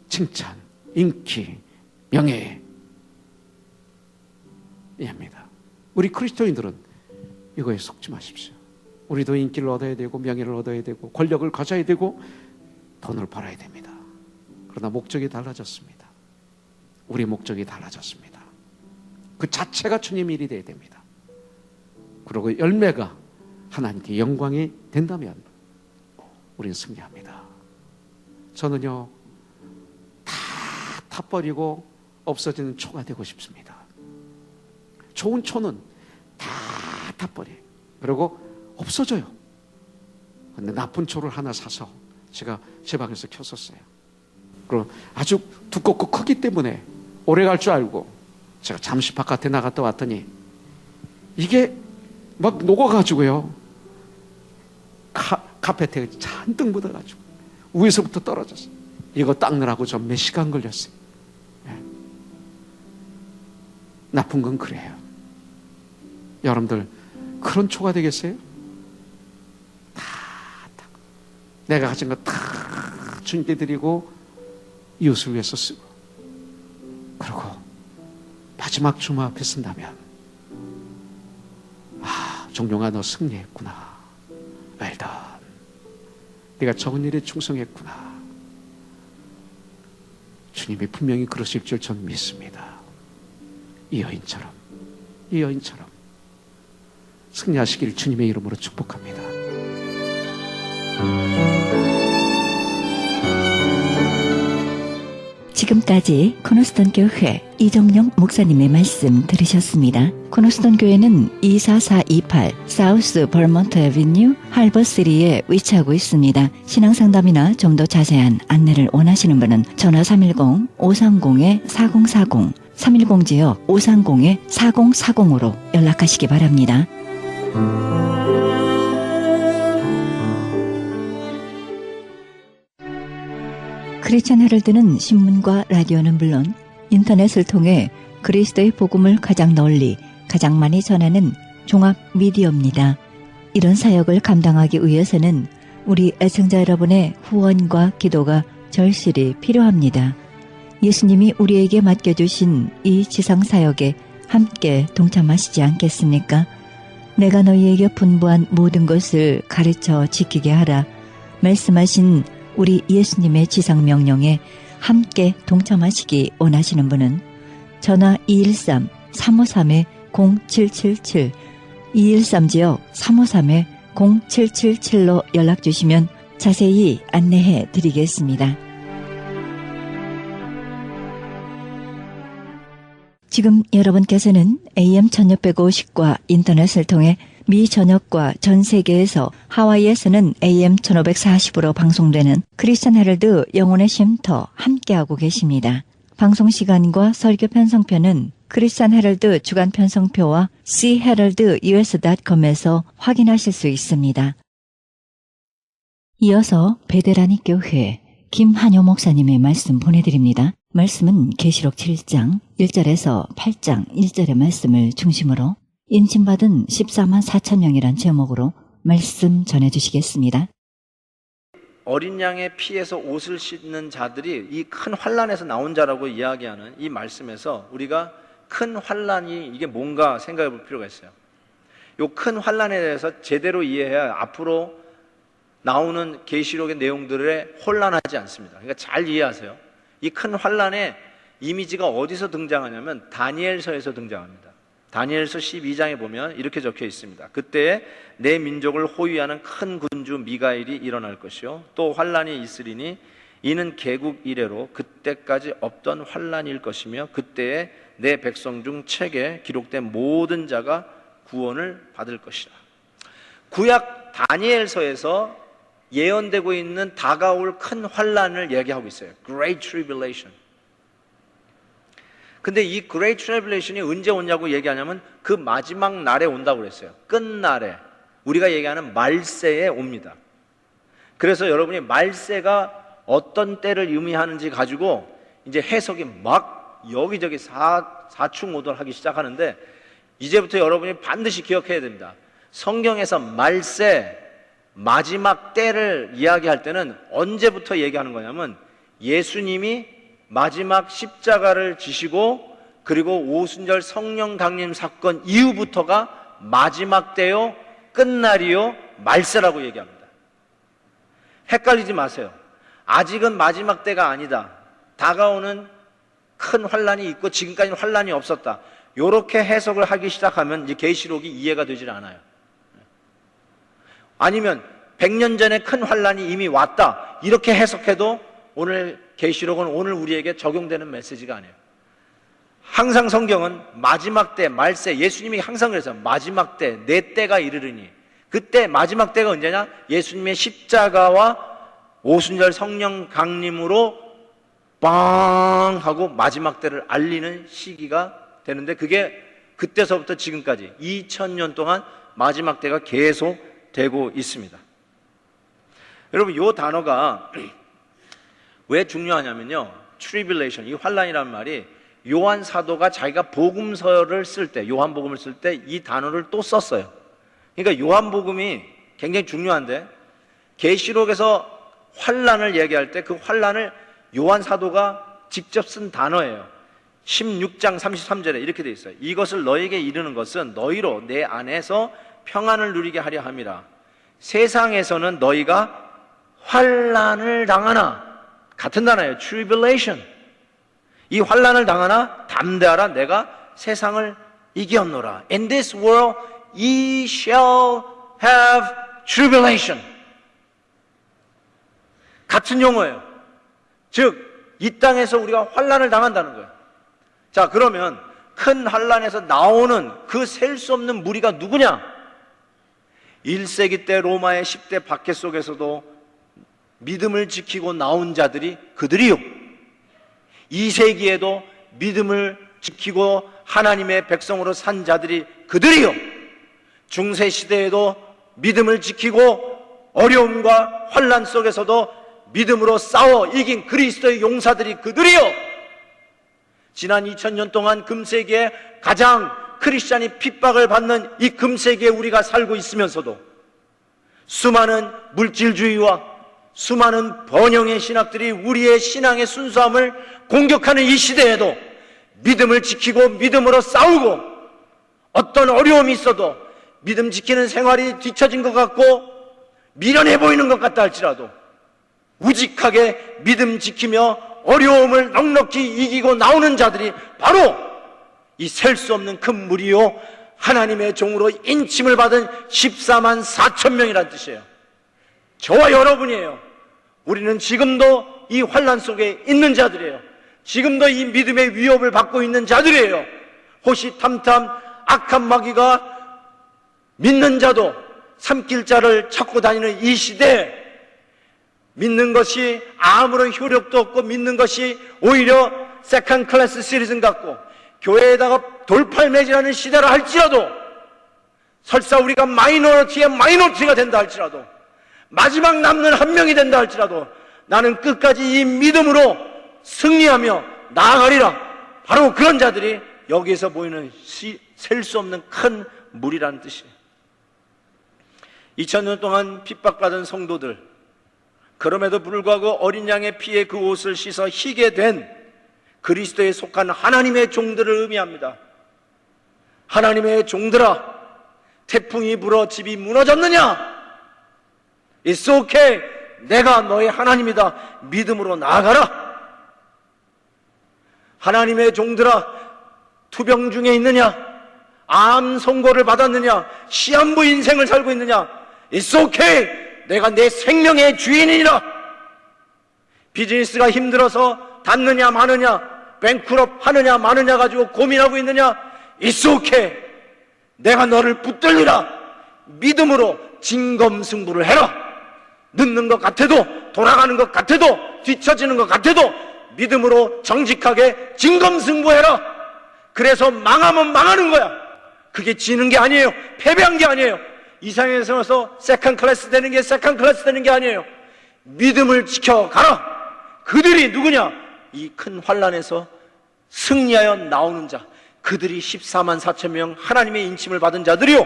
칭찬, 인기, 명예 입니다. 우리 그리스도인들은 이거에 속지 마십시오. 우리도 인기를 얻어야 되고, 명예를 얻어야 되고, 권력을 가져야 되고, 돈을 벌어야 됩니다. 그러나 목적이 달라졌습니다. 우리 목적이 달라졌습니다. 그 자체가 주님 일이 되어야 됩니다. 그리고 열매가 하나님께 영광이 된다면 우리는 승리합니다. 저는요, 다 타버리고 없어지는 초가 되고 싶습니다. 좋은 초는 다 타버려. 그리고 없어져요. 근데 나쁜 초를 하나 사서 제가 제 방에서 켰었어요. 그리고 아주 두껍고 크기 때문에 오래 갈 줄 알고 제가 잠시 바깥에 나갔다 왔더니 이게 막 녹아가지고요, 카페트에 잔뜩 묻어가지고 위에서부터 떨어졌어요. 이거 닦느라고 좀 몇 시간 걸렸어요. 네. 나쁜 건 그래요. 여러분들 그런 초가 되겠어요? 다 내가 가진 거 다 주님께 드리고 이웃을 위해서 쓰고, 그리고 마지막 주마 앞에 쓴다면, 아, 종룡아, 너 승리했구나. 웰던. 네가 적은 일에 충성했구나. 주님이 분명히 그러실 줄 전 믿습니다. 이 여인처럼 승리하시길 주님의 이름으로 축복합니다. 지금까지 코너스톤 교회 이정용 목사님의 말씀 들으셨습니다. 코너스톤 교회는 24428 사우스 버먼트 애비뉴 할버시리에 위치하고 있습니다. 신앙상담이나 좀 더 자세한 안내를 원하시는 분은 전화 310-530-4040 310지역 530-4040으로 연락하시기 바랍니다. 크리스천 헤럴드는 신문과 라디오는 물론 인터넷을 통해 그리스도의 복음을 가장 널리, 가장 많이 전하는 종합 미디어입니다. 이런 사역을 감당하기 위해서는 우리 애청자 여러분의 후원과 기도가 절실히 필요합니다. 예수님이 우리에게 맡겨주신 이 지상사역에 함께 동참하시지 않겠습니까? 내가 너희에게 분부한 모든 것을 가르쳐 지키게 하라 말씀하신 우리 예수님의 지상명령에 함께 동참하시기 원하시는 분은 전화 213-353-0777 213지역 353-0777로 연락주시면 자세히 안내해 드리겠습니다. 지금 여러분께서는 AM 1650과 인터넷을 통해 미 전역과 전 세계에서 하와이에서는 AM 1540으로 방송되는 크리스천 헤럴드 영혼의 쉼터 함께하고 계십니다. 방송 시간과 설교 편성표는 크리스천 헤럴드 주간 편성표와 cheheraldus.com에서 확인하실 수 있습니다. 이어서 베데라니 교회 김한효 목사님의 말씀 보내드립니다. 말씀은 계시록 7장 1절에서 8장 1절의 말씀을 중심으로 인침받은 14만 4천 명이란 제목으로 말씀 전해주시겠습니다. 어린 양의 피에서 옷을 씻는 자들이 이 큰 환난에서 나온 자라고 이야기하는 이 말씀에서 우리가 큰 환난이 이게 뭔가 생각해 볼 필요가 있어요. 이 큰 환난에 대해서 제대로 이해해야 앞으로 나오는 계시록의 내용들에 혼란하지 않습니다. 그러니까 잘 이해하세요. 이 큰 환난의 이미지가 어디서 등장하냐면 다니엘서에서 등장합니다. 다니엘서 12장에 보면 이렇게 적혀 있습니다. 그때에 내 민족을 호위하는 큰 군주 미가엘이 일어날 것이요 또 환난이 있으리니 이는 개국 이래로 그때까지 없던 환난일 것이며 그때에 내 백성 중 책에 기록된 모든 자가 구원을 받을 것이라. 구약 다니엘서에서 예언되고 있는 다가올 큰 환난을 얘기하고 있어요. Great Tribulation. 근데 이 Great Tribulation이 언제 오냐고 얘기하냐면 그 마지막 날에 온다고 그랬어요. 끝날에. 우리가 얘기하는 말세에 옵니다. 그래서 여러분이 말세가 어떤 때를 의미하는지 가지고 이제 해석이 막 여기저기 사충오돌하기 시작하는데 이제부터 여러분이 반드시 기억해야 됩니다. 성경에서 말세, 마지막 때를 이야기할 때는 언제부터 얘기하는 거냐면 예수님이 마지막 십자가를 지시고 그리고 오순절 성령 강림 사건 이후부터가 마지막 때요, 끝날이요, 말세라고 얘기합니다. 헷갈리지 마세요. 아직은 마지막 때가 아니다. 다가오는 큰 환난이 있고 지금까지는 환난이 없었다. 이렇게 해석을 하기 시작하면 이제 계시록이 이해가 되질 않아요. 아니면 100년 전에 큰 환난이 이미 왔다. 이렇게 해석해도 오늘 계시록은 오늘 우리에게 적용되는 메시지가 아니에요. 항상 성경은 마지막 때, 말세, 예수님이 항상 그래서 마지막 때, 내 때가 이르르니. 그때 마지막 때가 언제냐? 예수님의 십자가와 오순절 성령 강림으로 빵 하고 마지막 때를 알리는 시기가 되는데 그게 그때서부터 지금까지 2000년 동안 마지막 때가 계속 되고 있습니다. 여러분, 이 단어가 왜 중요하냐면요, tribulation, 이 환란이라는 말이 요한 사도가 자기가 복음서를 쓸 때, 요한복음을 쓸 때 이 단어를 또 썼어요. 그러니까 요한복음이 굉장히 중요한데 계시록에서 환란을 얘기할 때 그 환란을 요한 사도가 직접 쓴 단어예요. 16장 33절에 이렇게 돼 있어요. 이것을 너에게 이르는 것은 너희로 내 안에서 평안을 누리게 하려 함이라. 세상에서는 너희가 환란을 당하나, 같은 단어예요. tribulation. 이 환란을 당하나 담대하라, 내가 세상을 이겼노라. In this world ye shall have tribulation. 같은 용어예요. 즉 이 땅에서 우리가 환란을 당한다는 거예요. 자, 그러면 큰 환란에서 나오는 그 셀 수 없는 무리가 누구냐? 1세기 때 로마의 10대 박해 속에서도 믿음을 지키고 나온 자들이 그들이요, 2세기에도 믿음을 지키고 하나님의 백성으로 산 자들이 그들이요, 중세시대에도 믿음을 지키고 어려움과 환란 속에서도 믿음으로 싸워 이긴 그리스도의 용사들이 그들이요, 지난 2000년 동안 금세기에 가장 크리스찬이 핍박을 받는 이 금세기에 우리가 살고 있으면서도 수많은 물질주의와 수많은 번영의 신학들이 우리의 신앙의 순수함을 공격하는 이 시대에도 믿음을 지키고 믿음으로 싸우고 어떤 어려움이 있어도 믿음 지키는 생활이 뒤처진 것 같고 미련해 보이는 것 같다 할지라도 우직하게 믿음 지키며 어려움을 넉넉히 이기고 나오는 자들이 바로 이 셀 수 없는 큰 무리요 하나님의 종으로 인침을 받은 14만 4천 명이란 뜻이에요. 저와 여러분이에요. 우리는 지금도 이 환난 속에 있는 자들이에요. 지금도 이 믿음의 위협을 받고 있는 자들이에요. 호시탐탐 악한 마귀가 믿는 자도 삼킬 자를 찾고 다니는 이 시대에 믿는 것이 아무런 효력도 없고 믿는 것이 오히려 세컨 클래스 시리즌 같고 교회에다가 돌팔매질하는 시대라 할지라도 설사 우리가 마이너리티의 마이너리티가 된다 할지라도 마지막 남는 한 명이 된다 할지라도 나는 끝까지 이 믿음으로 승리하며 나아가리라. 바로 그런 자들이 여기에서 보이는 셀 수 없는 큰 무리라는 뜻이에요. 2000년 동안 핍박받은 성도들, 그럼에도 불구하고 어린 양의 피에 그 옷을 씻어 희게 된 그리스도에 속한 하나님의 종들을 의미합니다. 하나님의 종들아, 태풍이 불어 집이 무너졌느냐? It's okay. 내가 너의 하나님이다. 믿음으로 나아가라. 하나님의 종들아, 투병 중에 있느냐? 암 선고를 받았느냐? 시한부 인생을 살고 있느냐? It's okay. 내가 내 생명의 주인이라. 비즈니스가 힘들어서 닫느냐 마느냐, 뱅크럽 하느냐 마느냐 가지고 고민하고 있느냐? It's okay. 내가 너를 붙들리라. 믿음으로 진검승부를 해라. 늦는 것 같아도, 돌아가는 것 같아도, 뒤처지는 것 같아도 믿음으로 정직하게 진검승부해라. 그래서 망하면 망하는 거야. 그게 지는 게 아니에요. 패배한 게 아니에요. 이상에서 세컨 클래스 되는 게 세컨 클래스 되는 게 아니에요. 믿음을 지켜가라. 그들이 누구냐? 이 큰 환난에서 승리하여 나오는 자, 그들이 14만 4천 명 하나님의 인침을 받은 자들이요,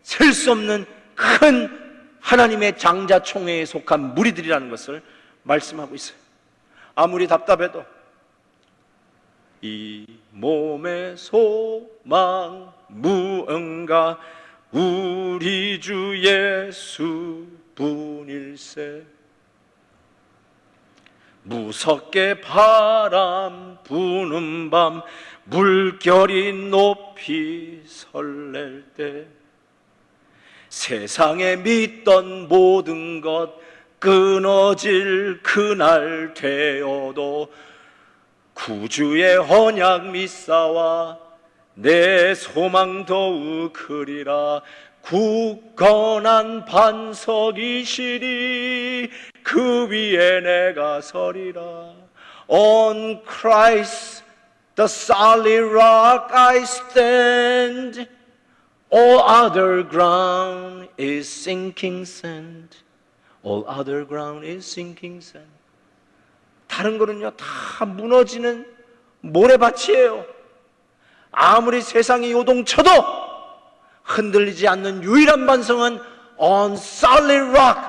셀 수 없는 큰 하나님의 장자총회에 속한 무리들이라는 것을 말씀하고 있어요. 아무리 답답해도 이 몸의 소망 무언가 우리 주 예수 분일세. 무섭게 바람 부는 밤 물결이 높이 설렐 때 세상에 믿던 모든 것 끊어질 그날 되어도 구주의 언약 믿사와 내 소망 더욱 크리라. 굳건한 반석이시리 그 위에 내가 서리라. On Christ the solid rock I stand. All other ground is sinking sand. All other ground is sinking sand. 다른 거는요 다 무너지는 모래밭이에요. 아무리 세상이 요동쳐도 흔들리지 않는 유일한 반성은 on solid rock,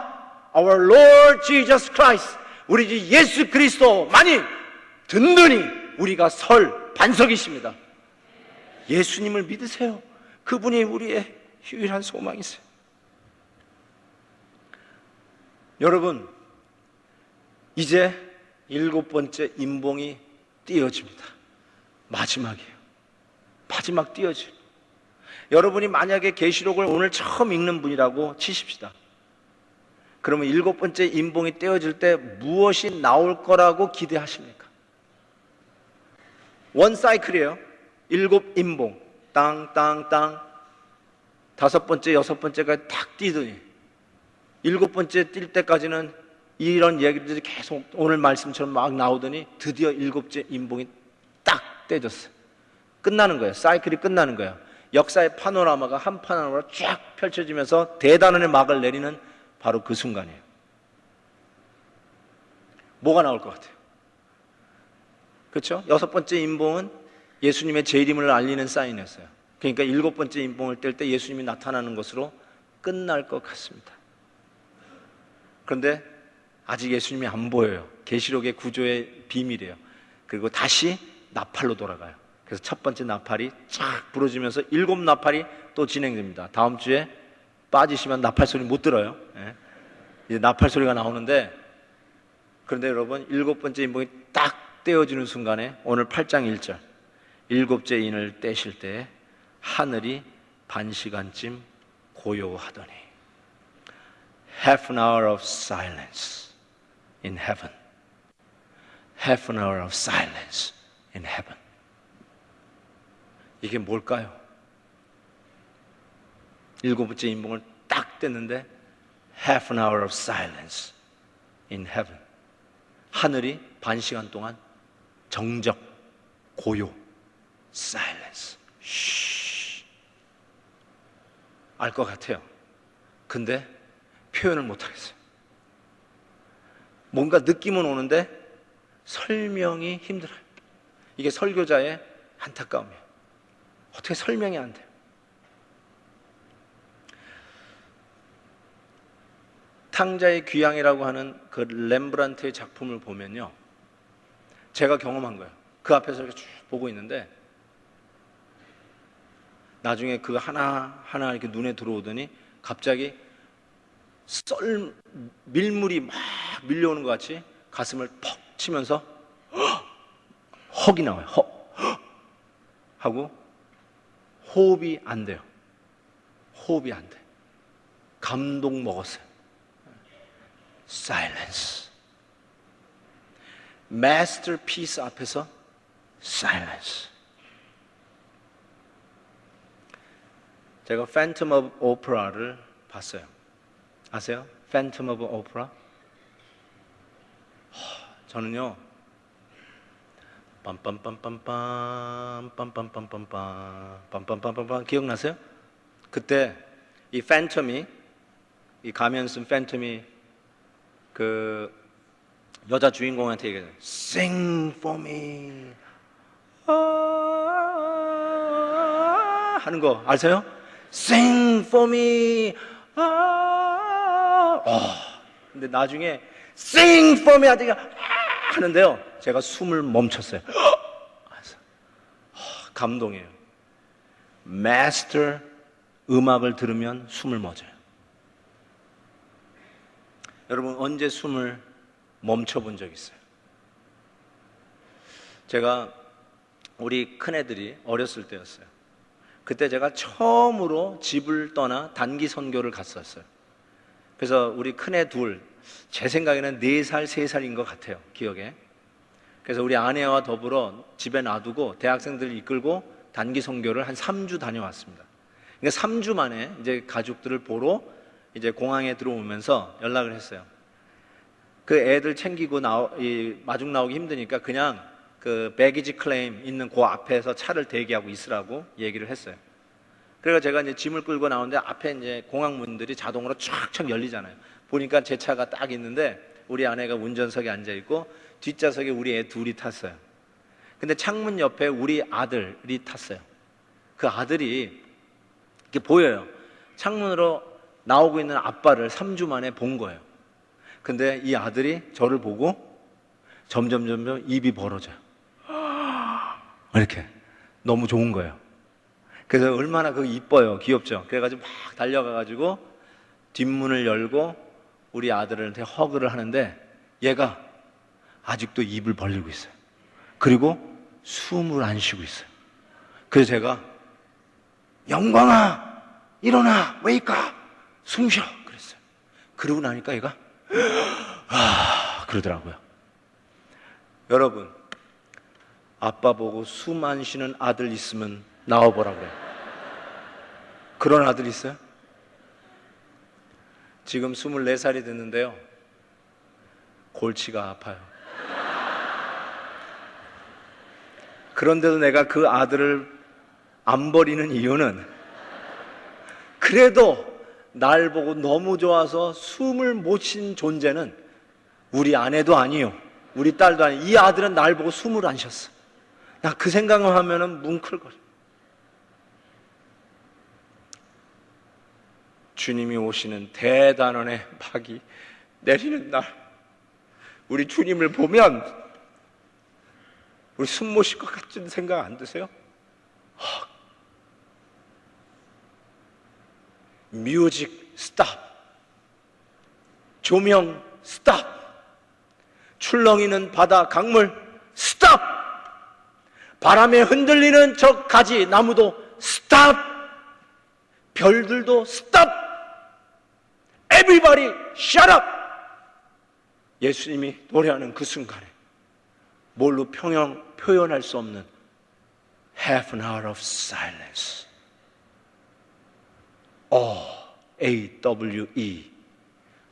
our Lord Jesus Christ. 우리 주 예수 그리스도만이 든든히 우리가 설 반석이십니다. 예수님을 믿으세요. 그분이 우리의 유일한 소망이세요. 여러분, 이제 7번째 임봉이 띄어집니다. 마지막이에요. 마지막 띄어질. 여러분이 만약에 계시록을 오늘 처음 읽는 분이라고 치십시다. 그러면 7번째 임봉이 떼어질 때 무엇이 나올 거라고 기대하십니까? 원 사이클이에요. 7임봉 땅땅땅 5번째 6번째까지 탁 뛰더니 7번째 뛸 때까지는 이런 얘기들이 계속 오늘 말씀처럼 막 나오더니 드디어 7번째 임봉이 딱 떼졌어요. 끝나는 거예요. 사이클이 끝나는 거예요. 역사의 파노라마가 한 파노라마로 쫙 펼쳐지면서 대단원의 막을 내리는 바로 그 순간이에요. 뭐가 나올 것 같아요? 그렇죠? 6번째 임봉은 예수님의 재림을 알리는 사인이었어요. 그러니까 7번째 임봉을 뗄 때 예수님이 나타나는 것으로 끝날 것 같습니다. 그런데 아직 예수님이 안 보여요. 계시록의 구조의 비밀이에요. 그리고 다시 나팔로 돌아가요. 그래서 첫 번째 나팔이 쫙 부러지면서 7 나팔이 또 진행됩니다. 다음 주에 빠지시면 나팔 소리 못 들어요. 예. 이제 나팔 소리가 나오는데, 그런데 여러분 7번째 인봉이 딱 떼어지는 순간에 오늘 8장 1절 7째 인을 떼실 때 하늘이 반 시간쯤 고요하더니 half an hour of silence in heaven. half an hour of silence in heaven. 이게 뭘까요? 7번째 인봉을 딱 뗐는데 half an hour of silence in heaven. 하늘이 반 시간 동안 정적, 고요, silence. 알 것 같아요. 근데 표현을 못 하겠어요. 뭔가 느낌은 오는데 설명이 힘들어요. 이게 설교자의 안타까움이에요. 어떻게 설명이 안 돼요? 탕자의 귀향이라고 하는 그 렘브란트의 작품을 보면요, 제가 경험한 거예요. 그 앞에서 이렇게 쭉 보고 있는데 나중에 그 하나하나 이렇게 눈에 들어오더니 갑자기 밀물이 막 밀려오는 것 같이 가슴을 퍽 치면서 헉이 나와요. 헉 하고 호흡이 안 돼요. 호흡이 안 돼. 감동 먹었어요. Silence. Masterpiece 앞에서 Silence. 제가 Phantom of Opera를 봤어요. 아세요? Phantom of Opera? 저는요, 빰빰빰빰빰 빰빰빰빰빰 빰빰빰빰빰 기억나세요? 그때 이 팬텀이, 이 가면 쓴 팬텀이 그 여자 주인공한테 얘기해요. Sing for me. 하는 거 아세요? Sing for me. 근데 나중에 Sing for me 하는데요, 제가 숨을 멈췄어요. 감동이에요. 마스터 음악을 들으면 숨을 멎어요. 여러분, 언제 숨을 멈춰본 적 있어요? 제가 우리 큰애들이 어렸을 때였어요. 그때 제가 처음으로 집을 떠나 단기 선교를 갔었어요. 그래서 우리 큰애 둘, 제 생각에는 4살, 3살인 것 같아요, 기억에. 그래서 우리 아내와 더불어 집에 놔두고 대학생들을 이끌고 단기 선교를 한 3주 다녀왔습니다. 그러니까 3주 만에 이제 가족들을 보러 이제 공항에 들어오면서 연락을 했어요. 그 애들 챙기고 마중 나오기 힘드니까 그냥 그 배기지 클레임 있는 그 앞에서 차를 대기하고 있으라고 얘기를 했어요. 그래서 제가 이제 짐을 끌고 나오는데 앞에 이제 공항 문들이 자동으로 촥촥 열리잖아요. 보니까 제 차가 딱 있는데 우리 아내가 운전석에 앉아 있고 뒷좌석에 우리 애 둘이 탔어요. 근데 창문 옆에 우리 아들이 탔어요. 그 아들이 이렇게 보여요. 창문으로 나오고 있는 아빠를 3주 만에 본 거예요. 근데 이 아들이 저를 보고 점점 입이 벌어져요. 이렇게 너무 좋은 거예요. 그래서 얼마나 그 이뻐요. 귀엽죠. 그래가지고 막 달려가가지고 뒷문을 열고 우리 아들한테 허그를 하는데 얘가 아직도 입을 벌리고 있어요. 그리고 숨을 안 쉬고 있어요. 그래서 제가 영광아 일어나 웨이크업 숨 쉬어 그랬어요. 그러고 나니까 얘가 그러더라고요. 여러분, 아빠 보고 숨 안 쉬는 아들 있으면 나와보라고 그래요. 그런 아들 있어요? 지금 24살이 됐는데요, 골치가 아파요. 그런데도 내가 그 아들을 안 버리는 이유는 그래도 날 보고 너무 좋아서 숨을 못 쉰 존재는 우리 아내도 아니요, 우리 딸도 아니요. 이 아들은 날 보고 숨을 안 쉬었어. 나 그 생각을 하면은 뭉클거려. 주님이 오시는 대단원의 박이 내리는 날 우리 주님을 보면 우리 숨 못 쉴 것 같은 생각 안 드세요? 뮤직 스탑, 조명 스탑, 출렁이는 바다 강물 스탑, 바람에 흔들리는 저 가지 나무도 스탑, 별들도 스탑. Everybody shut up. 예수님이 노래하는 그 순간에 뭘로 표현할 수 없는 half an hour of silence. AWE.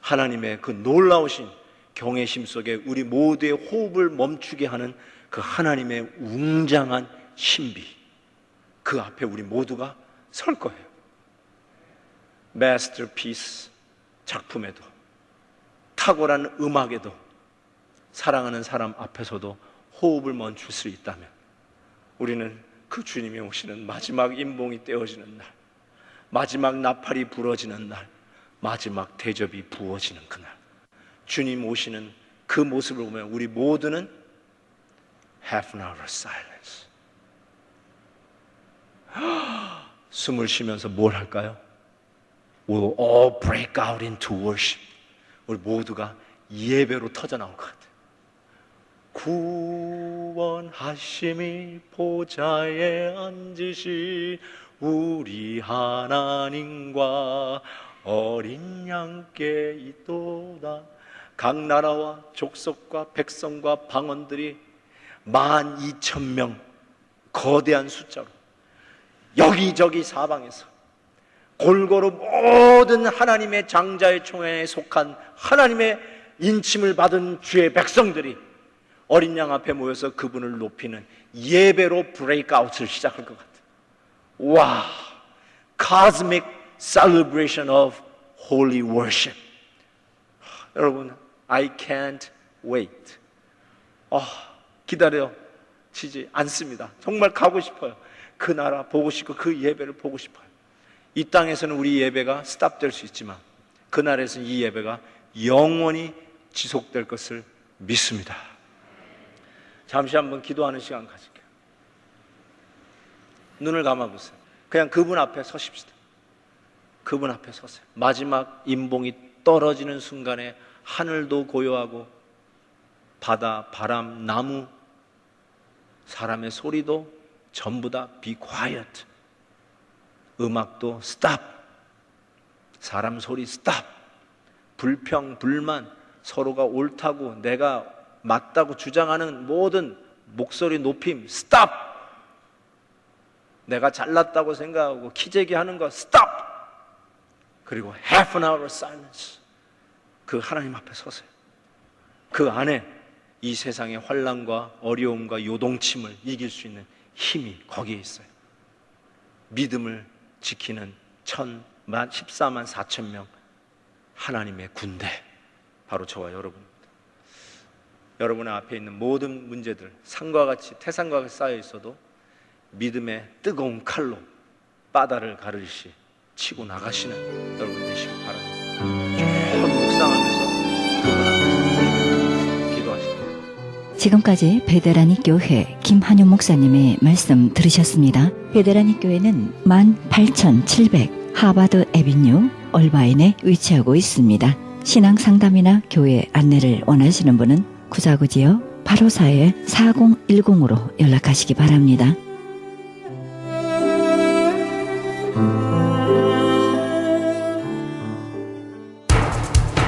하나님의 그 놀라우신 경외심 속에 우리 모두의 호흡을 멈추게 하는 그 하나님의 웅장한 신비. 그 앞에 우리 모두가 설 거예요. 마스터피스 작품에도, 탁월한 음악에도, 사랑하는 사람 앞에서도 호흡을 멈출 수 있다면 우리는 그 주님이 오시는 마지막 인봉이 떼어지는 날, 마지막 나팔이 부러지는 날, 마지막 대접이 부어지는 그날, 주님 오시는 그 모습을 보면 우리 모두는 half an hour silence. 숨을 쉬면서 뭘 할까요? We'll all break out into worship. 우리 모두가 예배로 터져 나올 것 같아요. 구원하심이 보좌에 앉으신 우리 하나님과 어린 양께 있도다. 각 나라와 족속과 백성과 방언들이 12,000명 거대한 숫자로 여기저기 사방에서 골고루 모든 하나님의 장자의 총회에 속한 하나님의 인침을 받은 주의 백성들이 어린 양 앞에 모여서 그분을 높이는 예배로 브레이크아웃을 시작할 것 같아요. 와, cosmic celebration of holy worship. 여러분, I can't wait. 기다려지지 않습니다. 정말 가고 싶어요. 그 나라 보고 싶고 그 예배를 보고 싶어요. 이 땅에서는 우리 예배가 스탑될 수 있지만 그날에서는 이 예배가 영원히 지속될 것을 믿습니다. 잠시 한번 기도하는 시간 가질게요. 눈을 감아보세요. 그냥 그분 앞에 서십시다. 그분 앞에 서세요. 마지막 인봉이 떨어지는 순간에 하늘도 고요하고 바다, 바람, 나무, 사람의 소리도 전부 다 be quiet. 음악도 stop. 사람 소리 stop. 불평, 불만, 서로가 옳다고 내가 맞다고 주장하는 모든 목소리 높임 stop. 내가 잘났다고 생각하고 키재기하는 거 stop. 그리고 half an hour silence. 그 하나님 앞에 서세요. 그 안에 이 세상의 환난과 어려움과 요동침을 이길 수 있는 힘이 거기에 있어요. 믿음을 지키는 14만 4천 명 하나님의 군대, 바로 저와 여러분입니다. 여러분의 앞에 있는 모든 문제들 산과 같이 태산과 같이 쌓여 있어도 믿음의 뜨거운 칼로 바다를 가르듯이 치고 나가시는 여러분 되시기 바랍니다. 쭉 묵상하면서 그분 앞에서 기도하십니다. 지금까지 베데라니 교회 김한용 목사님의 말씀 들으셨습니다. 베데라니 교회는 18,700 하바드 애비뉴 얼바인에 위치하고 있습니다. 신앙 상담이나 교회 안내를 원하시는 분은 구자구지역 854-4010으로 연락하시기 바랍니다.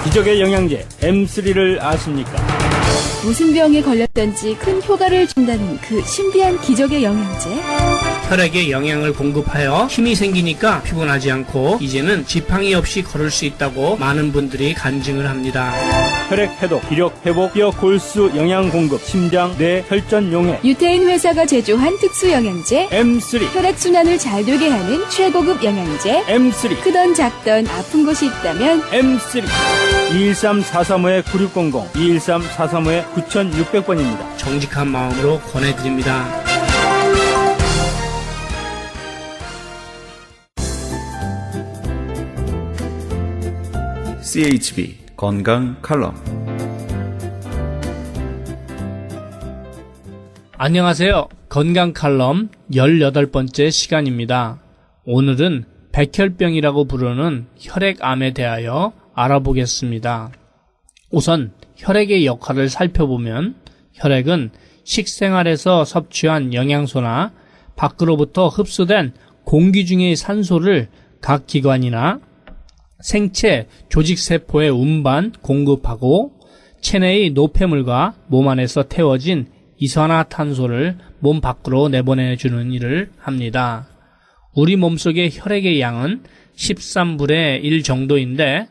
기적의 영양제 M3를 아십니까? 무슨 병에 걸렸던지 큰 효과를 준다는 그 신비한 기적의 영양제. 혈액에 영양을 공급하여 힘이 생기니까 피곤하지 않고 이제는 지팡이 없이 걸을 수 있다고 많은 분들이 간증을 합니다. 혈액 해독, 기력 회복, 뼈 골수 영양 공급, 심장, 뇌, 혈전 용해. 유태인 회사가 제조한 특수 영양제. M3, 혈액 순환을 잘 되게 하는 최고급 영양제. M3, 크던 작던 아픈 곳이 있다면 M3. 213-435-9600, 213-435-9600번입니다. 정직한 마음으로 권해드립니다. CHB 건강 칼럼. 안녕하세요. 건강 칼럼 18번째 시간입니다. 오늘은 백혈병이라고 부르는 혈액암에 대하여 알아보겠습니다. 우선 혈액의 역할을 살펴보면 혈액은 식생활에서 섭취한 영양소나 밖으로부터 흡수된 공기 중의 산소를 각 기관이나 생체 조직세포에 운반 공급하고 체내의 노폐물과 몸 안에서 태워진 이산화탄소를 몸 밖으로 내보내주는 일을 합니다. 우리 몸속의 혈액의 양은 13분의 1 정도인데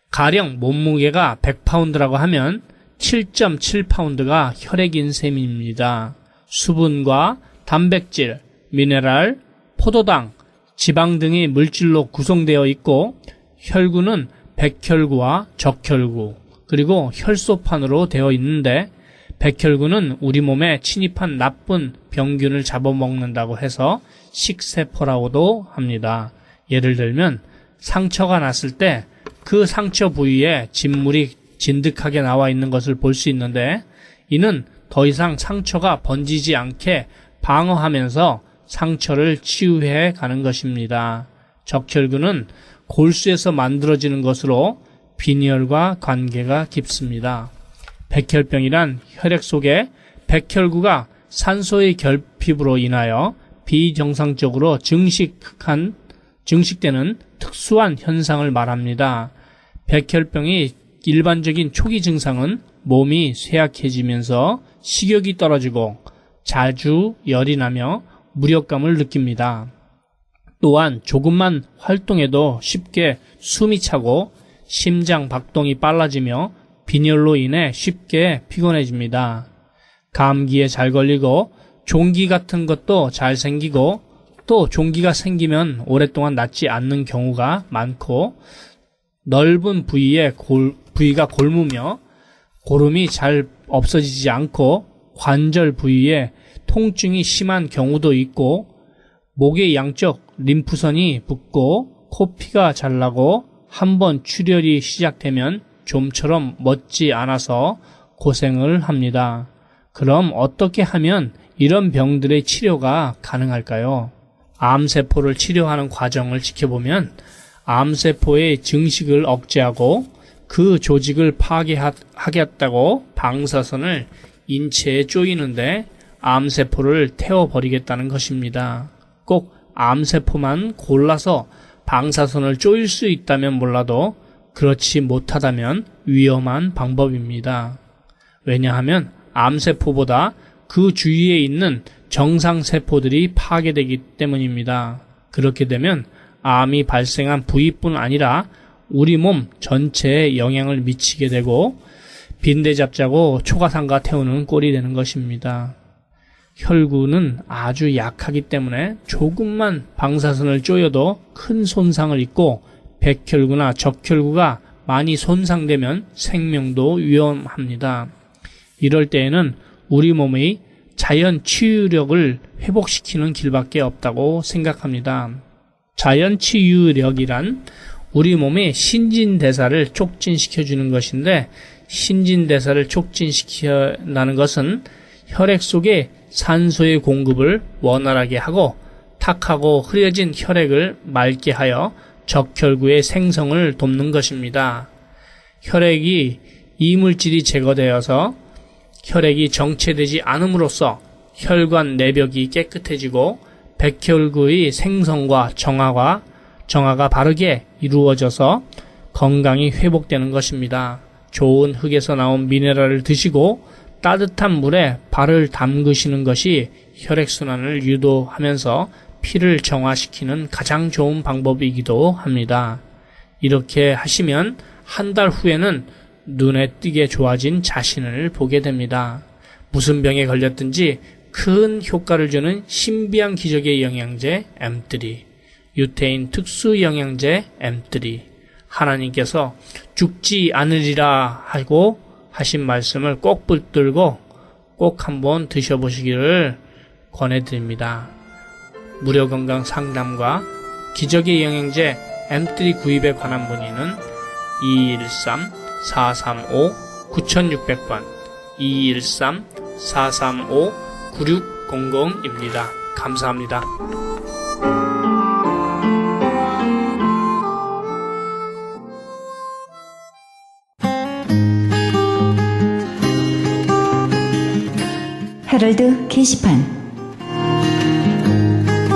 가령 몸무게가 100파운드라고 하면 7.7파운드가 혈액인 셈입니다. 수분과 단백질, 미네랄, 포도당, 지방 등의 물질로 구성되어 있고 혈구는 백혈구와 적혈구 그리고 혈소판으로 되어 있는데 백혈구는 우리 몸에 침입한 나쁜 병균을 잡아먹는다고 해서 식세포라고도 합니다. 예를 들면 상처가 났을 때 그 상처 부위에 진물이 진득하게 나와 있는 것을 볼 수 있는데 이는 더 이상 상처가 번지지 않게 방어하면서 상처를 치유해 가는 것입니다. 적혈구는 골수에서 만들어지는 것으로 빈혈과 관계가 깊습니다. 백혈병이란 혈액 속에 백혈구가 산소의 결핍으로 인하여 비정상적으로 증식되는 특수한 현상을 말합니다. 백혈병의 일반적인 초기 증상은 몸이 쇠약해지면서 식욕이 떨어지고 자주 열이 나며 무력감을 느낍니다. 또한 조금만 활동해도 쉽게 숨이 차고 심장 박동이 빨라지며 빈혈로 인해 쉽게 피곤해집니다. 감기에 잘 걸리고 종기 같은 것도 잘 생기고 또 종기가 생기면 오랫동안 낫지 않는 경우가 많고 넓은 부위가 골무며 고름이 잘 없어지지 않고 관절 부위에 통증이 심한 경우도 있고 목의 양쪽 림프선이 붓고 코피가 잘 나고 한번 출혈이 시작되면 좀처럼 멎지 않아서 고생을 합니다. 그럼 어떻게 하면 이런 병들의 치료가 가능할까요? 암세포를 치료하는 과정을 지켜보면 암세포의 증식을 억제하고 그 조직을 파괴하겠다고 방사선을 인체에 쪼이는데 암세포를 태워버리겠다는 것입니다. 꼭 암세포만 골라서 방사선을 쪼일 수 있다면 몰라도 그렇지 못하다면 위험한 방법입니다. 왜냐하면 암세포보다 그 주위에 있는 정상세포들이 파괴되기 때문입니다. 그렇게 되면 암이 발생한 부위뿐 아니라 우리 몸 전체에 영향을 미치게 되고 빈대 잡자고 초가상가 태우는 꼴이 되는 것입니다. 혈구는 아주 약하기 때문에 조금만 방사선을 쪼여도 큰 손상을 입고 백혈구나 적혈구가 많이 손상되면 생명도 위험합니다. 이럴 때에는 우리 몸의 자연 치유력을 회복시키는 길밖에 없다고 생각합니다. 자연 치유력이란 우리 몸의 신진대사를 촉진시켜주는 것인데 신진대사를 촉진시킨다는 것은 혈액 속에 산소의 공급을 원활하게 하고 탁하고 흐려진 혈액을 맑게 하여 적혈구의 생성을 돕는 것입니다. 혈액이 이물질이 제거되어서 혈액이 정체되지 않음으로써 혈관 내벽이 깨끗해지고 백혈구의 생성과 정화가 바르게 이루어져서 건강이 회복되는 것입니다. 좋은 흙에서 나온 미네랄을 드시고 따뜻한 물에 발을 담그시는 것이 혈액순환을 유도하면서 피를 정화시키는 가장 좋은 방법이기도 합니다. 이렇게 하시면 한 달 후에는 눈에 띄게 좋아진 자신을 보게 됩니다. 무슨 병에 걸렸든지 큰 효과를 주는 신비한 기적의 영양제 M3, 유태인 특수 영양제 M3, 하나님께서 죽지 않으리라 하고 하신 말씀을 꼭 붙들고 꼭 한번 드셔보시기를 권해드립니다. 무료 건강 상담과 기적의 영양제 M3 구입에 관한 문의는 213 435-9600번 213-435-9600입니다. 감사합니다. 헤럴드 게시판.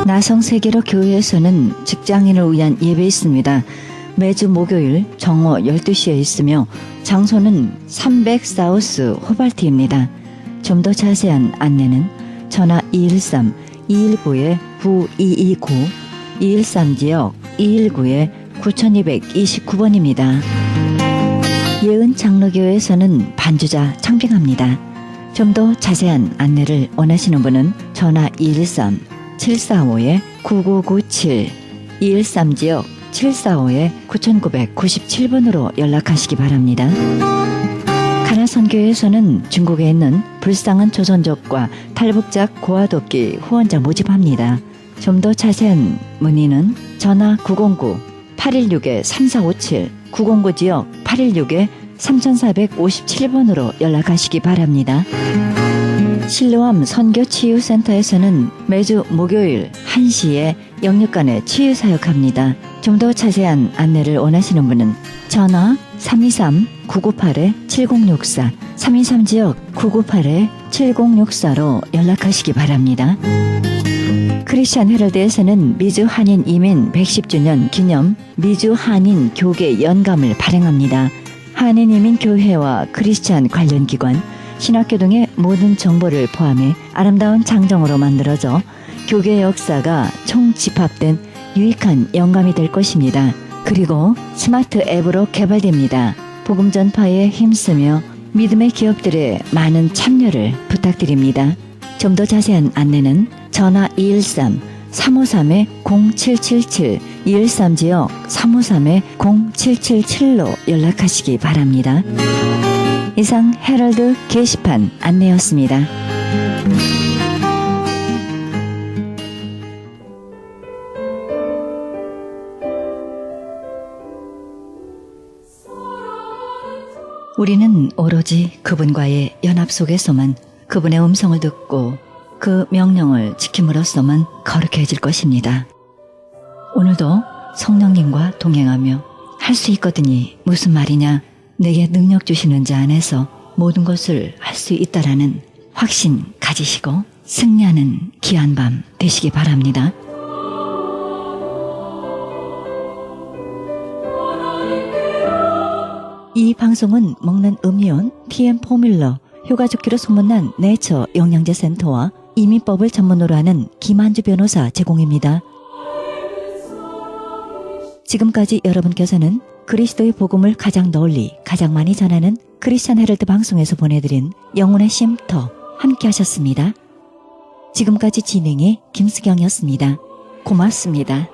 나성세계로 교회에서는 직장인을 위한 예배 있습니다. 매주 목요일 정오 12시에 있으며 장소는 300 사우스 호발트입니다. 좀 더 자세한 안내는 전화 213-219-9229 213지역 219-9229번입니다. 예은 장로교회에서는 반주자 청빙합니다. 좀 더 자세한 안내를 원하시는 분은 전화 213-745-9997 213지역 745-9997번으로 연락하시기 바랍니다. 가나선교회에서는 중국에 있는 불쌍한 조선족과 탈북자 고아돕기 후원자 모집합니다. 좀 더 자세한 문의는 전화 909-816-3457 909지역 816-3457번으로 연락하시기 바랍니다. 실로암 선교치유센터에서는 매주 목요일 1시에 영육간에 치유사역합니다. 좀 더 자세한 안내를 원하시는 분은 전화 323-998-7064 323지역 998-7064로 연락하시기 바랍니다. 크리스천 헤럴드에서는 미주 한인 이민 110주년 기념 미주 한인 교계 연감을 발행합니다. 한인 이민 교회와 크리스천 관련 기관, 신학교 등의 모든 정보를 포함해 아름다운 장정으로 만들어져 교계 역사가 총집합된 유익한 영감이 될 것입니다. 그리고 스마트 앱으로 개발됩니다. 복음 전파에 힘쓰며 믿음의 기업들의 많은 참여를 부탁드립니다. 좀 더 자세한 안내는 전화 213-353-0777 213지역 353-0777로 연락하시기 바랍니다. 이상 헤럴드 게시판 안내였습니다. 우리는 오로지 그분과의 연합 속에서만 그분의 음성을 듣고 그 명령을 지킴으로써만 거룩해질 것입니다. 오늘도 성령님과 동행하며 할 수 있거든이 무슨 말이냐, 내게 능력 주시는 자 안에서 모든 것을 할 수 있다라는 확신 가지시고 승리하는 귀한 밤 되시기 바랍니다. 이 방송은 먹는 음이온 TM 포뮬러 효과 좋기로 소문난 네이처 영양제 센터와 이민법을 전문으로 하는 김한주 변호사 제공입니다. 지금까지 여러분께서는 그리스도의 복음을 가장 널리 가장 많이 전하는 크리스천 헤럴드 방송에서 보내드린 영혼의 쉼터 함께 하셨습니다. 지금까지 진행의 김수경이었습니다. 고맙습니다.